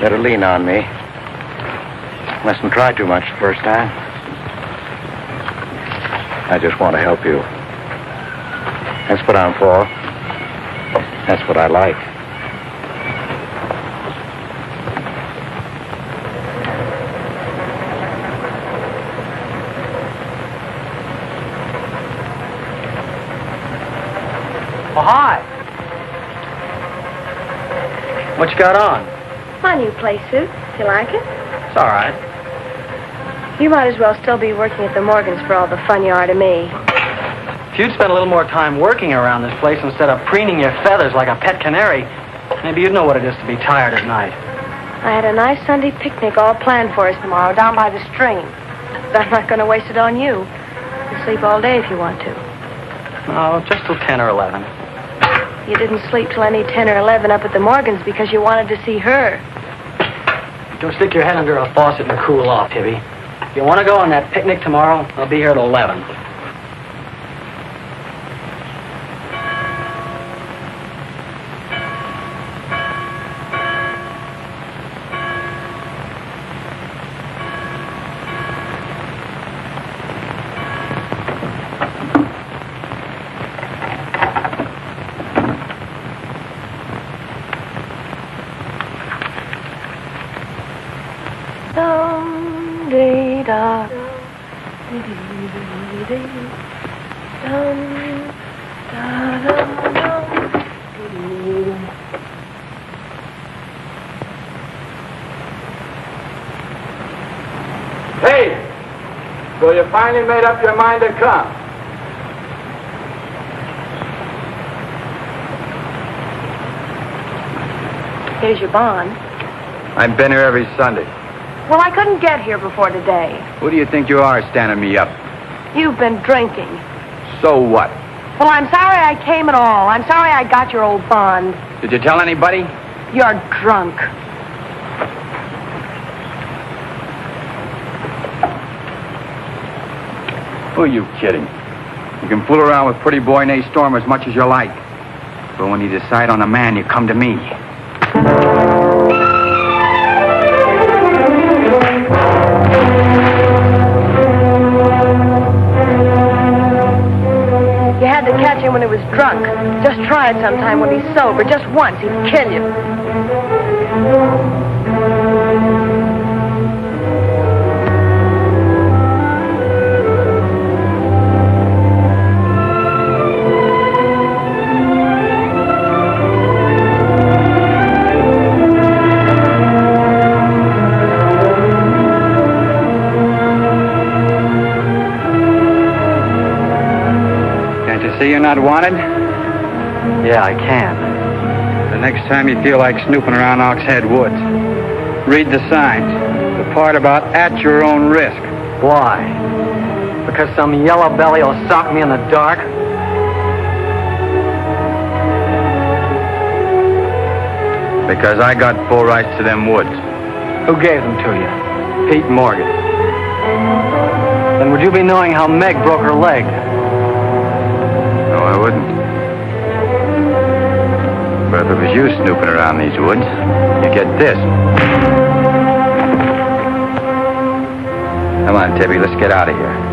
A: Better lean on me. Mustn't try too much the first time. I just want to help you. That's what I'm for. That's what I like.
C: Oh, hi. What you got on?
B: My new play suit. You like it?
C: It's all right.
B: You might as well still be working at the Morgans for all the fun you are to me.
C: If you'd spent a little more time working around this place instead of preening your feathers like a pet canary, maybe you'd know what it is to be tired at night.
B: I had a nice Sunday picnic all planned for us tomorrow down by the stream. But I'm not going to waste it on you. You sleep all day if you want to.
C: Oh, just till 10 or 11.
B: You didn't sleep till any 10 or 11 up at the Morgans because you wanted to see her.
C: Don't stick your head under a faucet and cool off, Tibby. If you want to go on that picnic tomorrow, I'll be here at 11.
A: Hey! So you finally made up your mind to come?
B: Here's your bond.
A: I've been here every Sunday.
B: Well, I couldn't get here before today.
A: Who do you think you are standing me up?
B: You've been drinking.
A: So what?
B: Well, I'm sorry I came at all. I'm sorry I got your old bond.
A: Did you tell anybody?
B: You're drunk.
A: Who are you kidding? You can fool around with pretty boy named Storm as much as you like. But when you decide on a man, you come to me.
B: You had
I: to catch him when he was drunk. Just try it sometime when he's sober. Just once, he'd kill you.
J: See you're not wanted?
C: Yeah, I can.
J: The next time you feel like snooping around Oxhead Woods, read the signs. The part about at your own risk.
C: Why? Because some yellow belly will sock me in the dark?
J: Because I got full rights to them woods.
C: Who gave them to you? Pete Morgan. Then would you be knowing how Meg broke her leg?
J: No, I wouldn't. But if it was you snooping around these woods, you get this. Come on, Tibby, let's get out of here.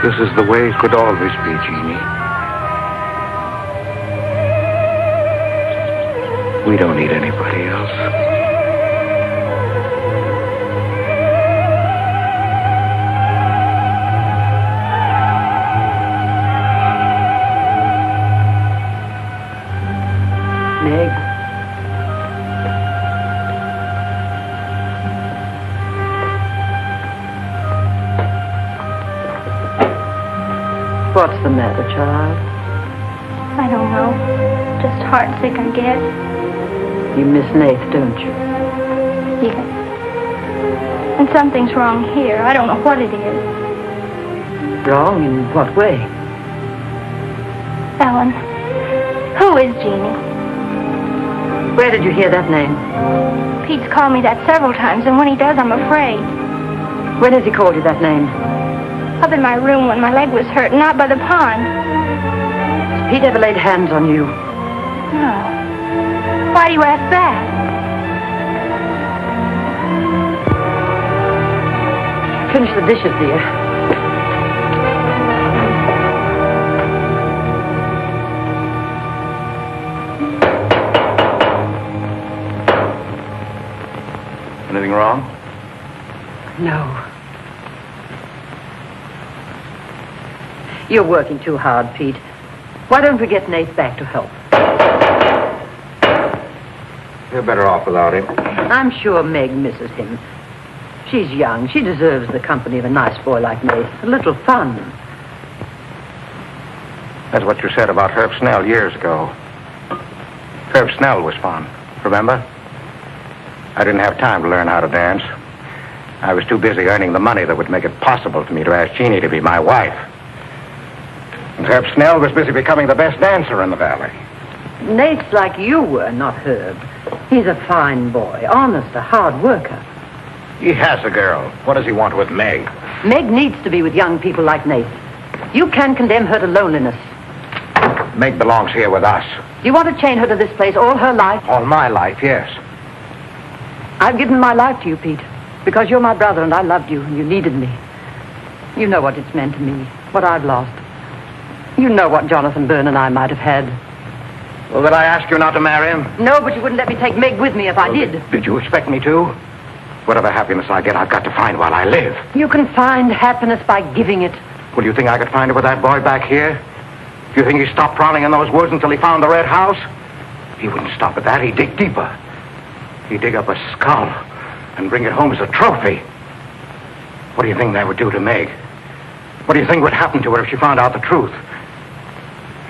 A: This is the way it could always be, Jeannie. We don't need anybody else.
H: Meg. What's the matter, child?
E: I don't know. Just heartsick, I guess.
H: You miss Nath, don't you?
E: Yes. And something's wrong here. I don't know what it is.
H: Wrong in what way?
E: Ellen, who is Jeannie?
H: Where did you hear that name?
E: Pete's called me that several times, and when he does, I'm afraid.
H: When has he called you that name?
E: Up in my room when my leg was hurt, and out by the pond.
H: Has Pete ever laid hands on you?
E: No. Why do you ask that?
H: Finish the dishes, dear.
A: Anything wrong?
H: No. You're working too hard, Pete. Why don't we get Nate back to help?
A: You're better off without him.
H: I'm sure Meg misses him. She's young. She deserves the company of a nice boy like Nate. A little fun.
A: That's what you said about Herb Snell years ago. Herb Snell was fun, remember? I didn't have time to learn how to dance. I was too busy earning the money that would make it possible for me to ask Jeannie to be my wife. And Herb Snell was busy becoming the best dancer in the valley.
H: Nate's like you were, not Herb. He's a fine boy, honest, a hard worker.
A: He has a girl. What does he want with Meg?
H: Meg needs to be with young people like Nate. You can't condemn her to loneliness.
A: Meg belongs here with us.
H: You want to chain her to this place all her life?
A: All my life, yes.
H: I've given my life to you, Pete, because you're my brother and I loved you and you needed me. You know what it's meant to me, what I've lost. You know what Jonathan Byrne and I might have had.
A: Well, did I ask you not to marry him?
H: No, but you wouldn't let me take Meg with me if I did.
A: Did you expect me to? Whatever happiness I get, I've got to find while I live.
H: You can find happiness by giving it.
A: Well, do you think I could find it with that boy back here? Do you think he stopped prowling in those woods until he found the red house? He wouldn't stop at that. He'd dig deeper. He'd dig up a skull and bring it home as a trophy. What do you think that would do to Meg? What do you think would happen to her if she found out the truth?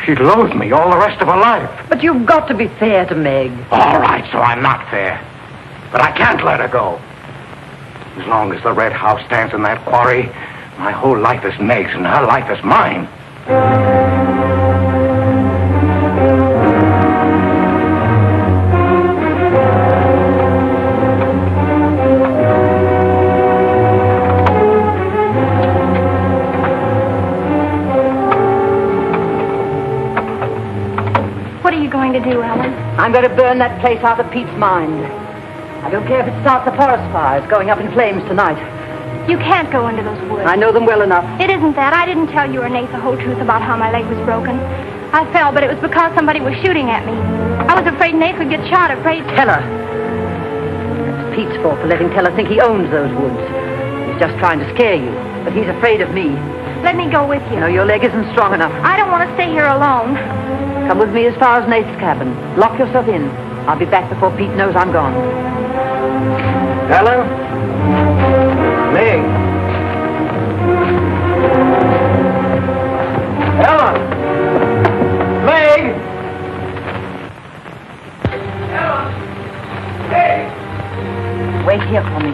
G: She'd loathe me all the rest of her life.
H: But you've got to be fair to Meg.
G: All right, so I'm not fair. But I can't let her go. As long as the red house stands in that quarry, my whole life is Meg's and her life is mine.
E: What are you going to do, Ellen?
H: I'm going to burn that place out of Pete's mind. I don't care if it starts a forest fire. It's going up in flames tonight.
E: You can't go into those woods.
H: I know them well enough.
E: It isn't that. I didn't tell you or Nate the whole truth about how my leg was broken. I fell, but it was because somebody was shooting at me. I was afraid Nate would get shot, afraid...
H: Tell her. It's Pete's fault for letting Teller think he owns those woods. He's just trying to scare you, but he's afraid of me.
E: Let me go with you.
H: No, your leg isn't strong enough.
E: I don't want to stay here alone.
H: Come with me as far as Nate's cabin. Lock yourself in. I'll be back before Pete knows I'm gone.
G: Ellen? Meg? Ellen? Meg? Ellen? Meg?
H: Wait here for me.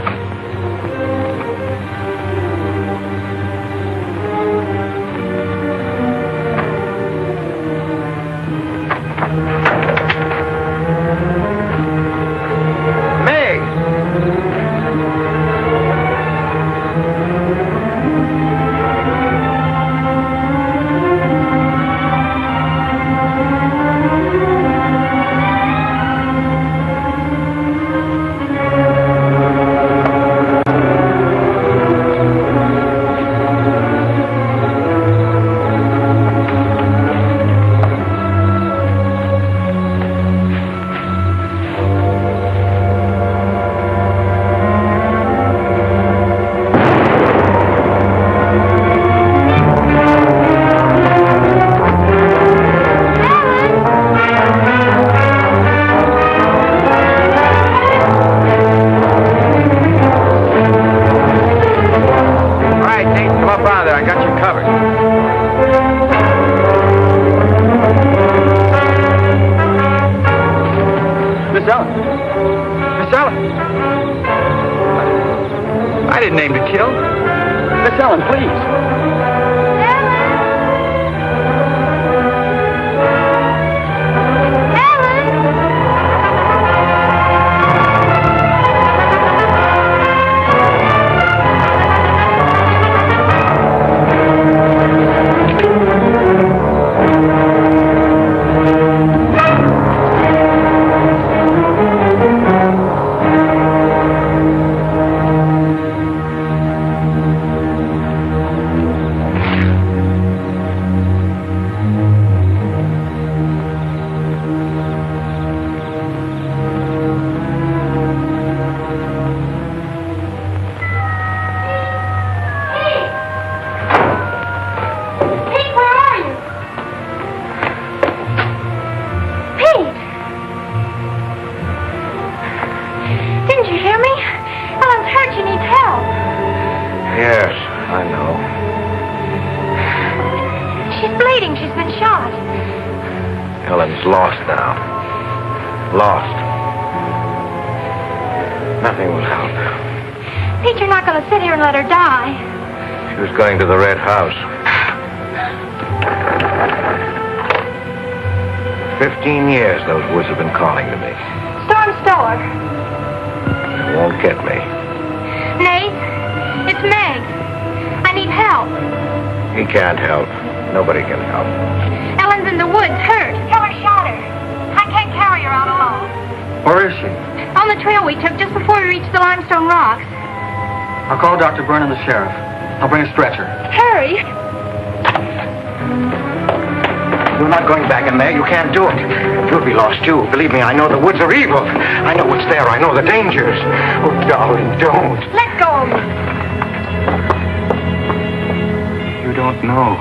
A: Going to the red house. 15 years those woods have been calling to me.
E: Storm Stower.
A: They won't get me.
E: Nate, it's Meg. I need help.
A: He can't help. Nobody can help.
E: Ellen's in the woods, hurt. Teller shot her. I can't carry her out alone.
C: Where is she?
E: On the trail we took just before we reached the limestone rocks.
C: I'll call Dr. Byrne and the sheriff. I'll bring a stretcher.
E: Hurry.
G: You're not going back in there. You can't do it. You'll be lost, too. Believe me, I know the woods are evil. I know what's there. I know the dangers. Oh, darling, don't.
E: Let go of me.
G: You don't know.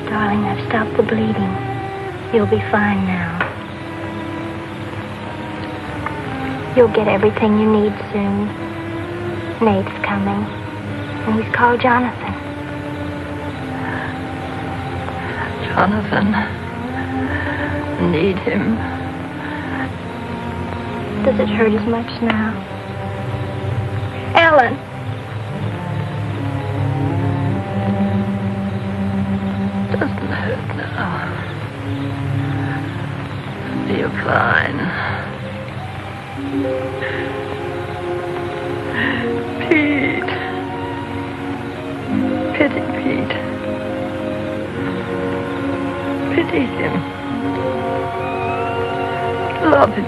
E: Darling, I've stopped the bleeding. You'll be fine now. You'll get everything you need soon. Nate's coming, and he's called Jonathan.
I: Jonathan. Need him.
E: Does it hurt as much now? Ellen!
I: Doesn't hurt now. You're fine. Pete. Pity Pete. Pity him. Love him.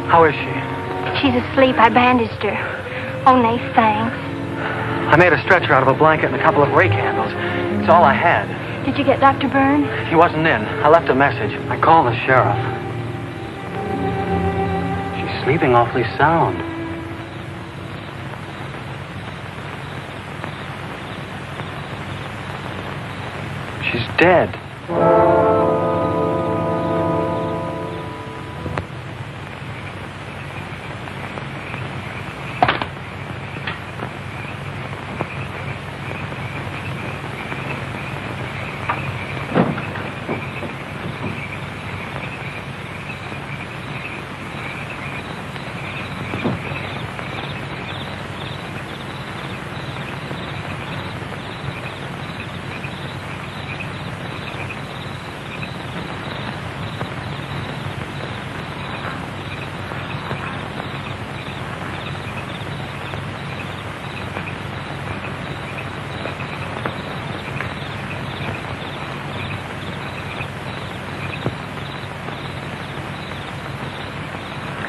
C: How is she?
E: She's asleep. I bandaged her. Oh, Nate, thanks.
C: I made a stretcher out of a blanket and a couple of rake handles. It's all I had.
E: Did you get Dr. Byrne?
C: He wasn't in. I left a message. I called the sheriff. She's sleeping awfully sound. She's dead.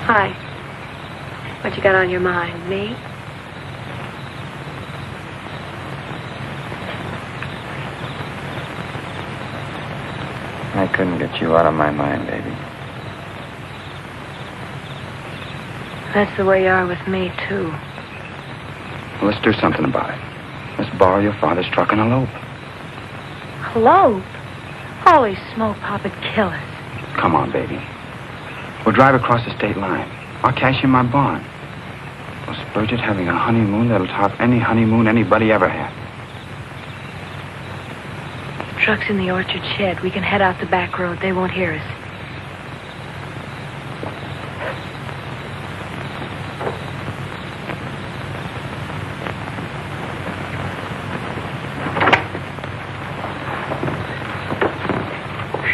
B: Hi. What you got on your mind? Me?
G: I couldn't get you out of my mind, baby.
B: That's the way you are with me, too.
G: Well, let's do something about it. Let's borrow your father's truck and elope.
B: Elope? Holy smoke, Papa'd kill us.
G: Come on, baby. We'll drive across the state line. I'll cash in my barn. We'll splurge it having a honeymoon that'll top any honeymoon anybody ever had.
B: Truck's in the orchard shed. We can head out the back road. They won't hear us.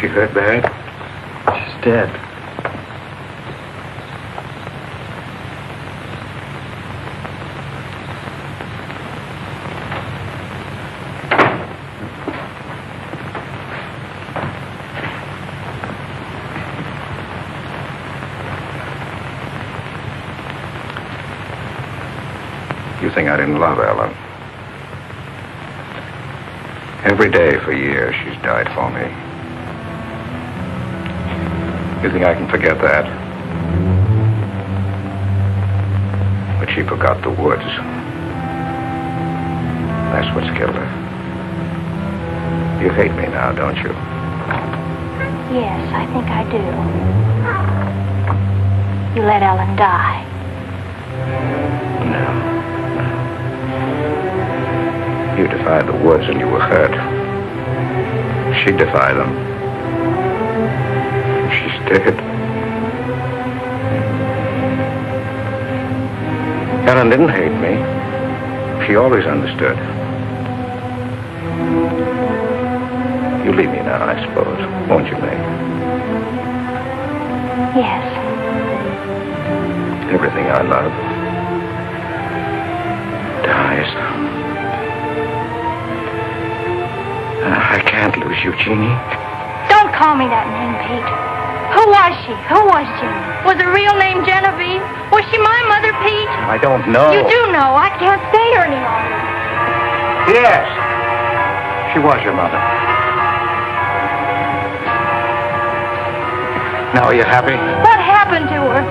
G: She hurt bad?
C: She's dead.
G: You think I didn't love Ellen? Every day for years she's died for me. You think I can forget that? But she forgot the woods. That's what's killed her. You hate me now, don't you?
E: Yes, I think I do. You let Ellen die.
G: No. You defied the woods and you were hurt. She defied them. She's dead. Ellen didn't hate me. She always understood. You leave me now, I suppose, won't you, May?
E: Yes.
G: Everything I love dies. I can't lose you, Jeannie.
E: Don't call me that name, Pete. Who was she? Who was Jenny? Was her real name Genevieve? Was she my mother, Pete?
G: I don't know.
E: You do know. I can't stay here any longer.
G: Yes. She was your mother. Now, are you happy?
E: What happened to her?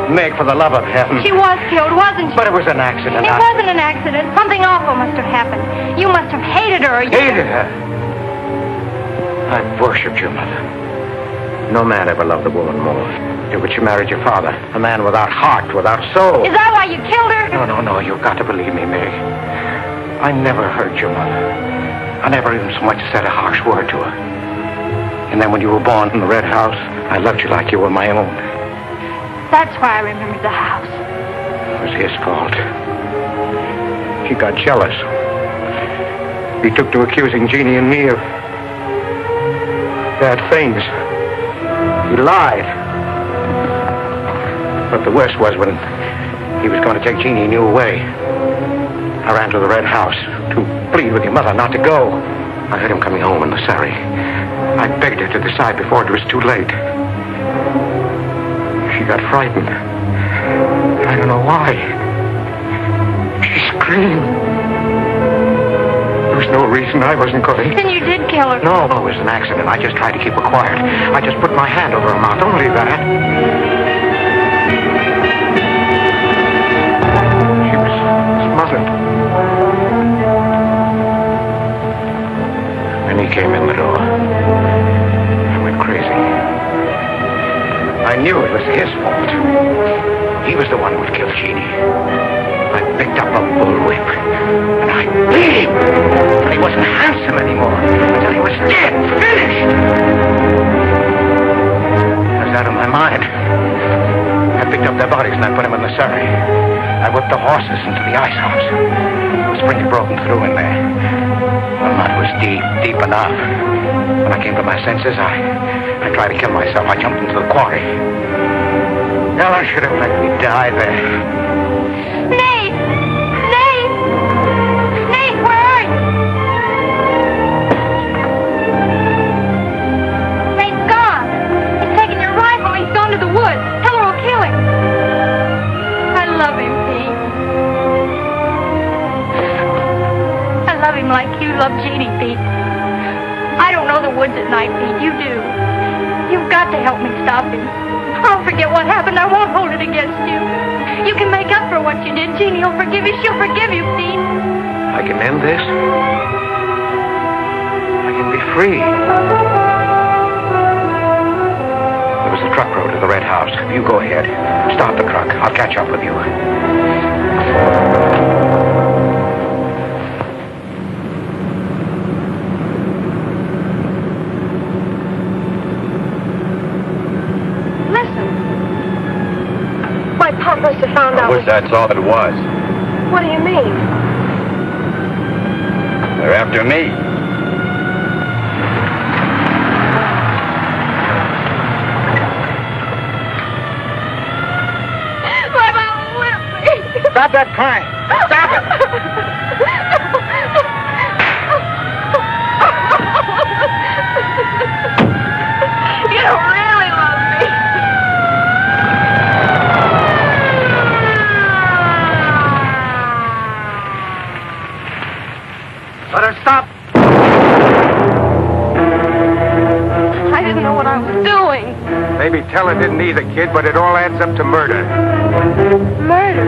G: Meg, for the love of heaven.
E: She was killed, wasn't she?
G: But it was an accident.
E: It wasn't an accident. Something awful must have happened. You must have hated her.
G: Hated her? I worshipped your mother. No man ever loved a woman more. But she married your father, a man without heart, without soul.
E: Is that why you killed her?
G: No, you've got to believe me, Meg. I never hurt your mother. I never even so much said a harsh word to her. And then when you were born in the red house, I loved you like you were my own.
E: That's why I remembered the house.
G: It was his fault. He got jealous. He took to accusing Jeannie and me of bad things. He lied. But the worst was when he was going to take Jeannie and you away. I ran to the red house to plead with your mother not to go. I heard him coming home in the surrey. I begged her to decide before it was too late. She got frightened. I don't know why. She screamed. There was no reason I wasn't going.
E: Then you did kill her.
G: No, it was an accident. I just tried to keep her quiet. I just put my hand over her mouth. Only that. She was smothered. Then he came in the door. I went crazy. I knew it was his fault. He was the one who would kill Jeannie. I picked up a bullwhip, and I beat him until he wasn't handsome anymore, until he was dead, finished. I was out of my mind. I picked up their bodies and I put them in the surrey. I whipped the horses into the ice house. The spring had broken through in there. The mud was deep, deep enough. When I came to my senses, I tried to kill myself. I jumped into the quarry. Ella should have let me die there.
E: Nate! Nate! Nate, where are you? Nate's gone. He's taken your rifle. He's gone to the woods. Tell her we'll kill him. I love him, Pete. I love him like you love Jeannie, Pete. I don't know the woods at night, Pete. You do. You've got to help me stop him. I'll forget what happened. I won't hold it against you. You can make up for what you did. Jeannie will forgive you. She'll forgive you, Pete.
G: I can end this. I can be free. There was a truck road to the red house. You go ahead. Stop the truck. I'll catch up with you.
B: Must have found out.
A: I wish that's all it was.
B: What do you mean?
A: They're after me.
B: My mama whipped me.
G: Stop that crying. Stop it.
B: You don't really love me.
G: Let her stop.
B: I didn't know what I was doing.
G: Maybe Teller didn't either, kid, but it all adds up to murder.
B: Murder.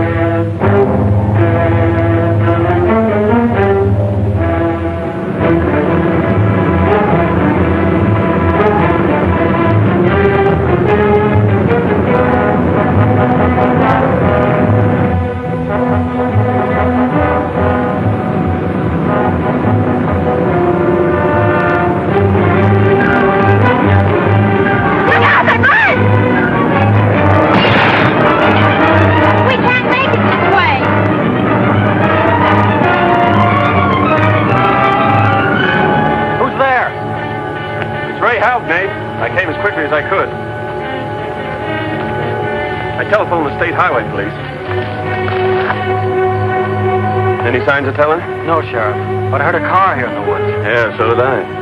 K: As I could. I telephoned the state highway police. Any signs of Teller?
C: No, Sheriff. But I heard a car here in the woods.
K: Yeah, so did I.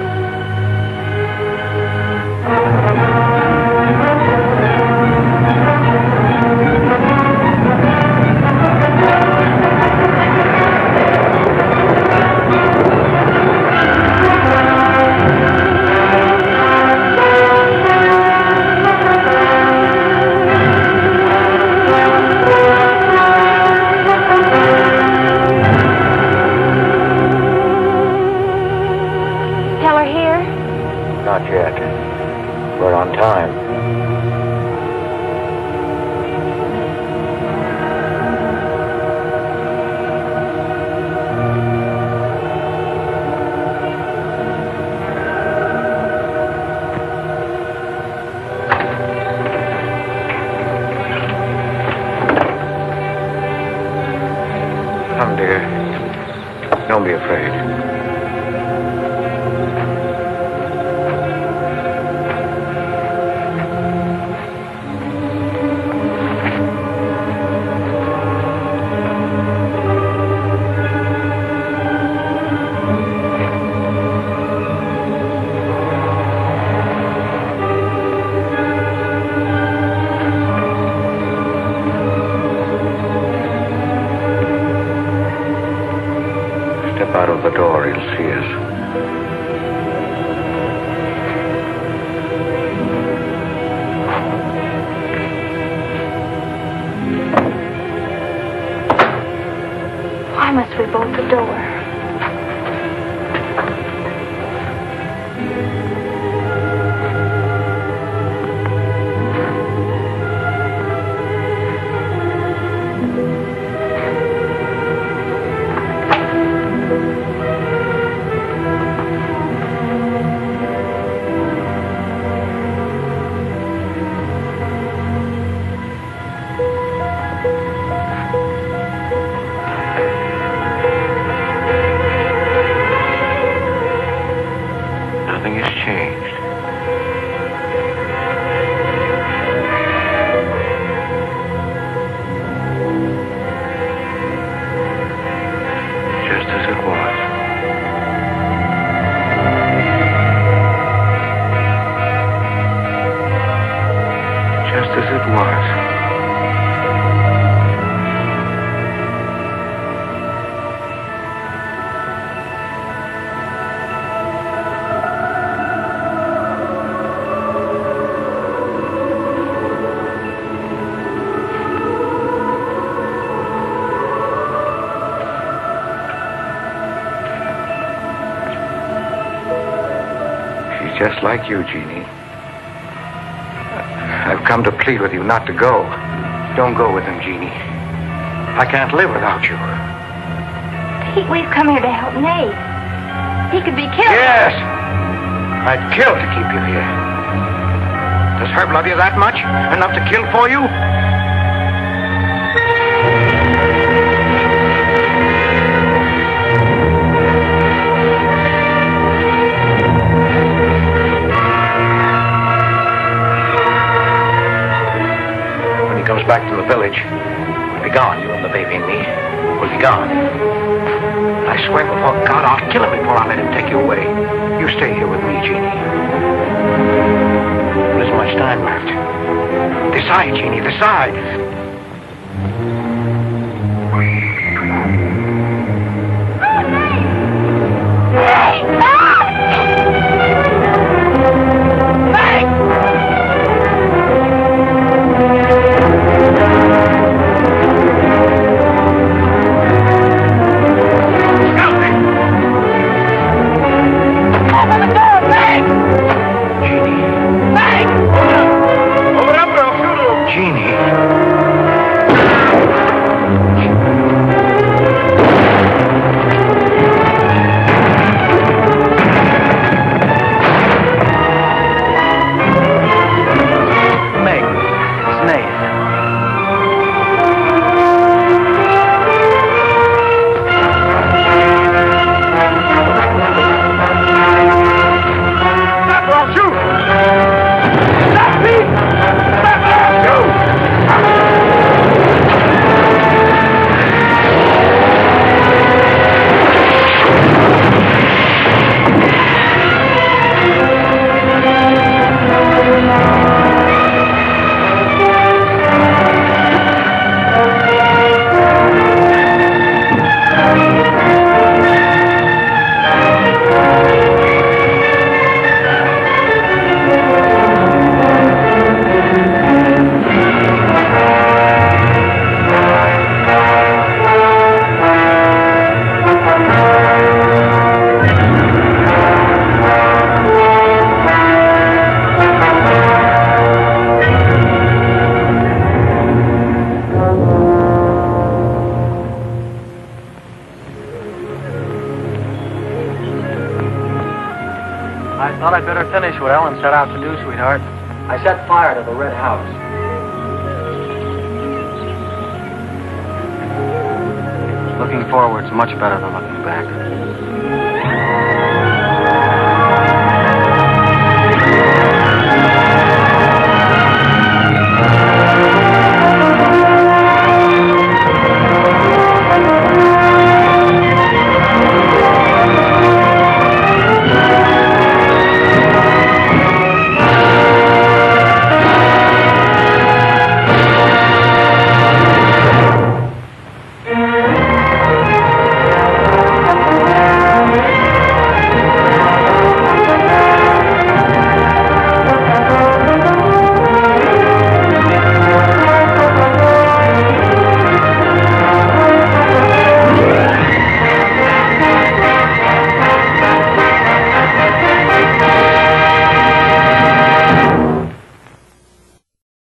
G: Not yet. We're on time. Come, dear. Don't be afraid. Step out of the door, he'll see us.
E: Why must we bolt the door?
G: Nothing has changed. Just as it was. Just as it was. Just like you, Jeannie. I've come to plead with you not to go. Don't go with him, Jeannie. I can't live without you.
E: Pete, we've come here to help Nate. He could be killed.
G: Yes! I'd kill to keep you here. Does Herb love you that much? Enough to kill for you? Comes back to the village, we'll be gone, you and the baby and me. We'll be gone. I swear before God, I'll kill him before I let him take you away. You stay here with me, Jeannie. There isn't much time left. Decide, Jeannie, decide. Jeannie.
C: I thought I'd better finish what Ellen set out to do, sweetheart. I set fire to the red house. Looking forward's much better than looking back.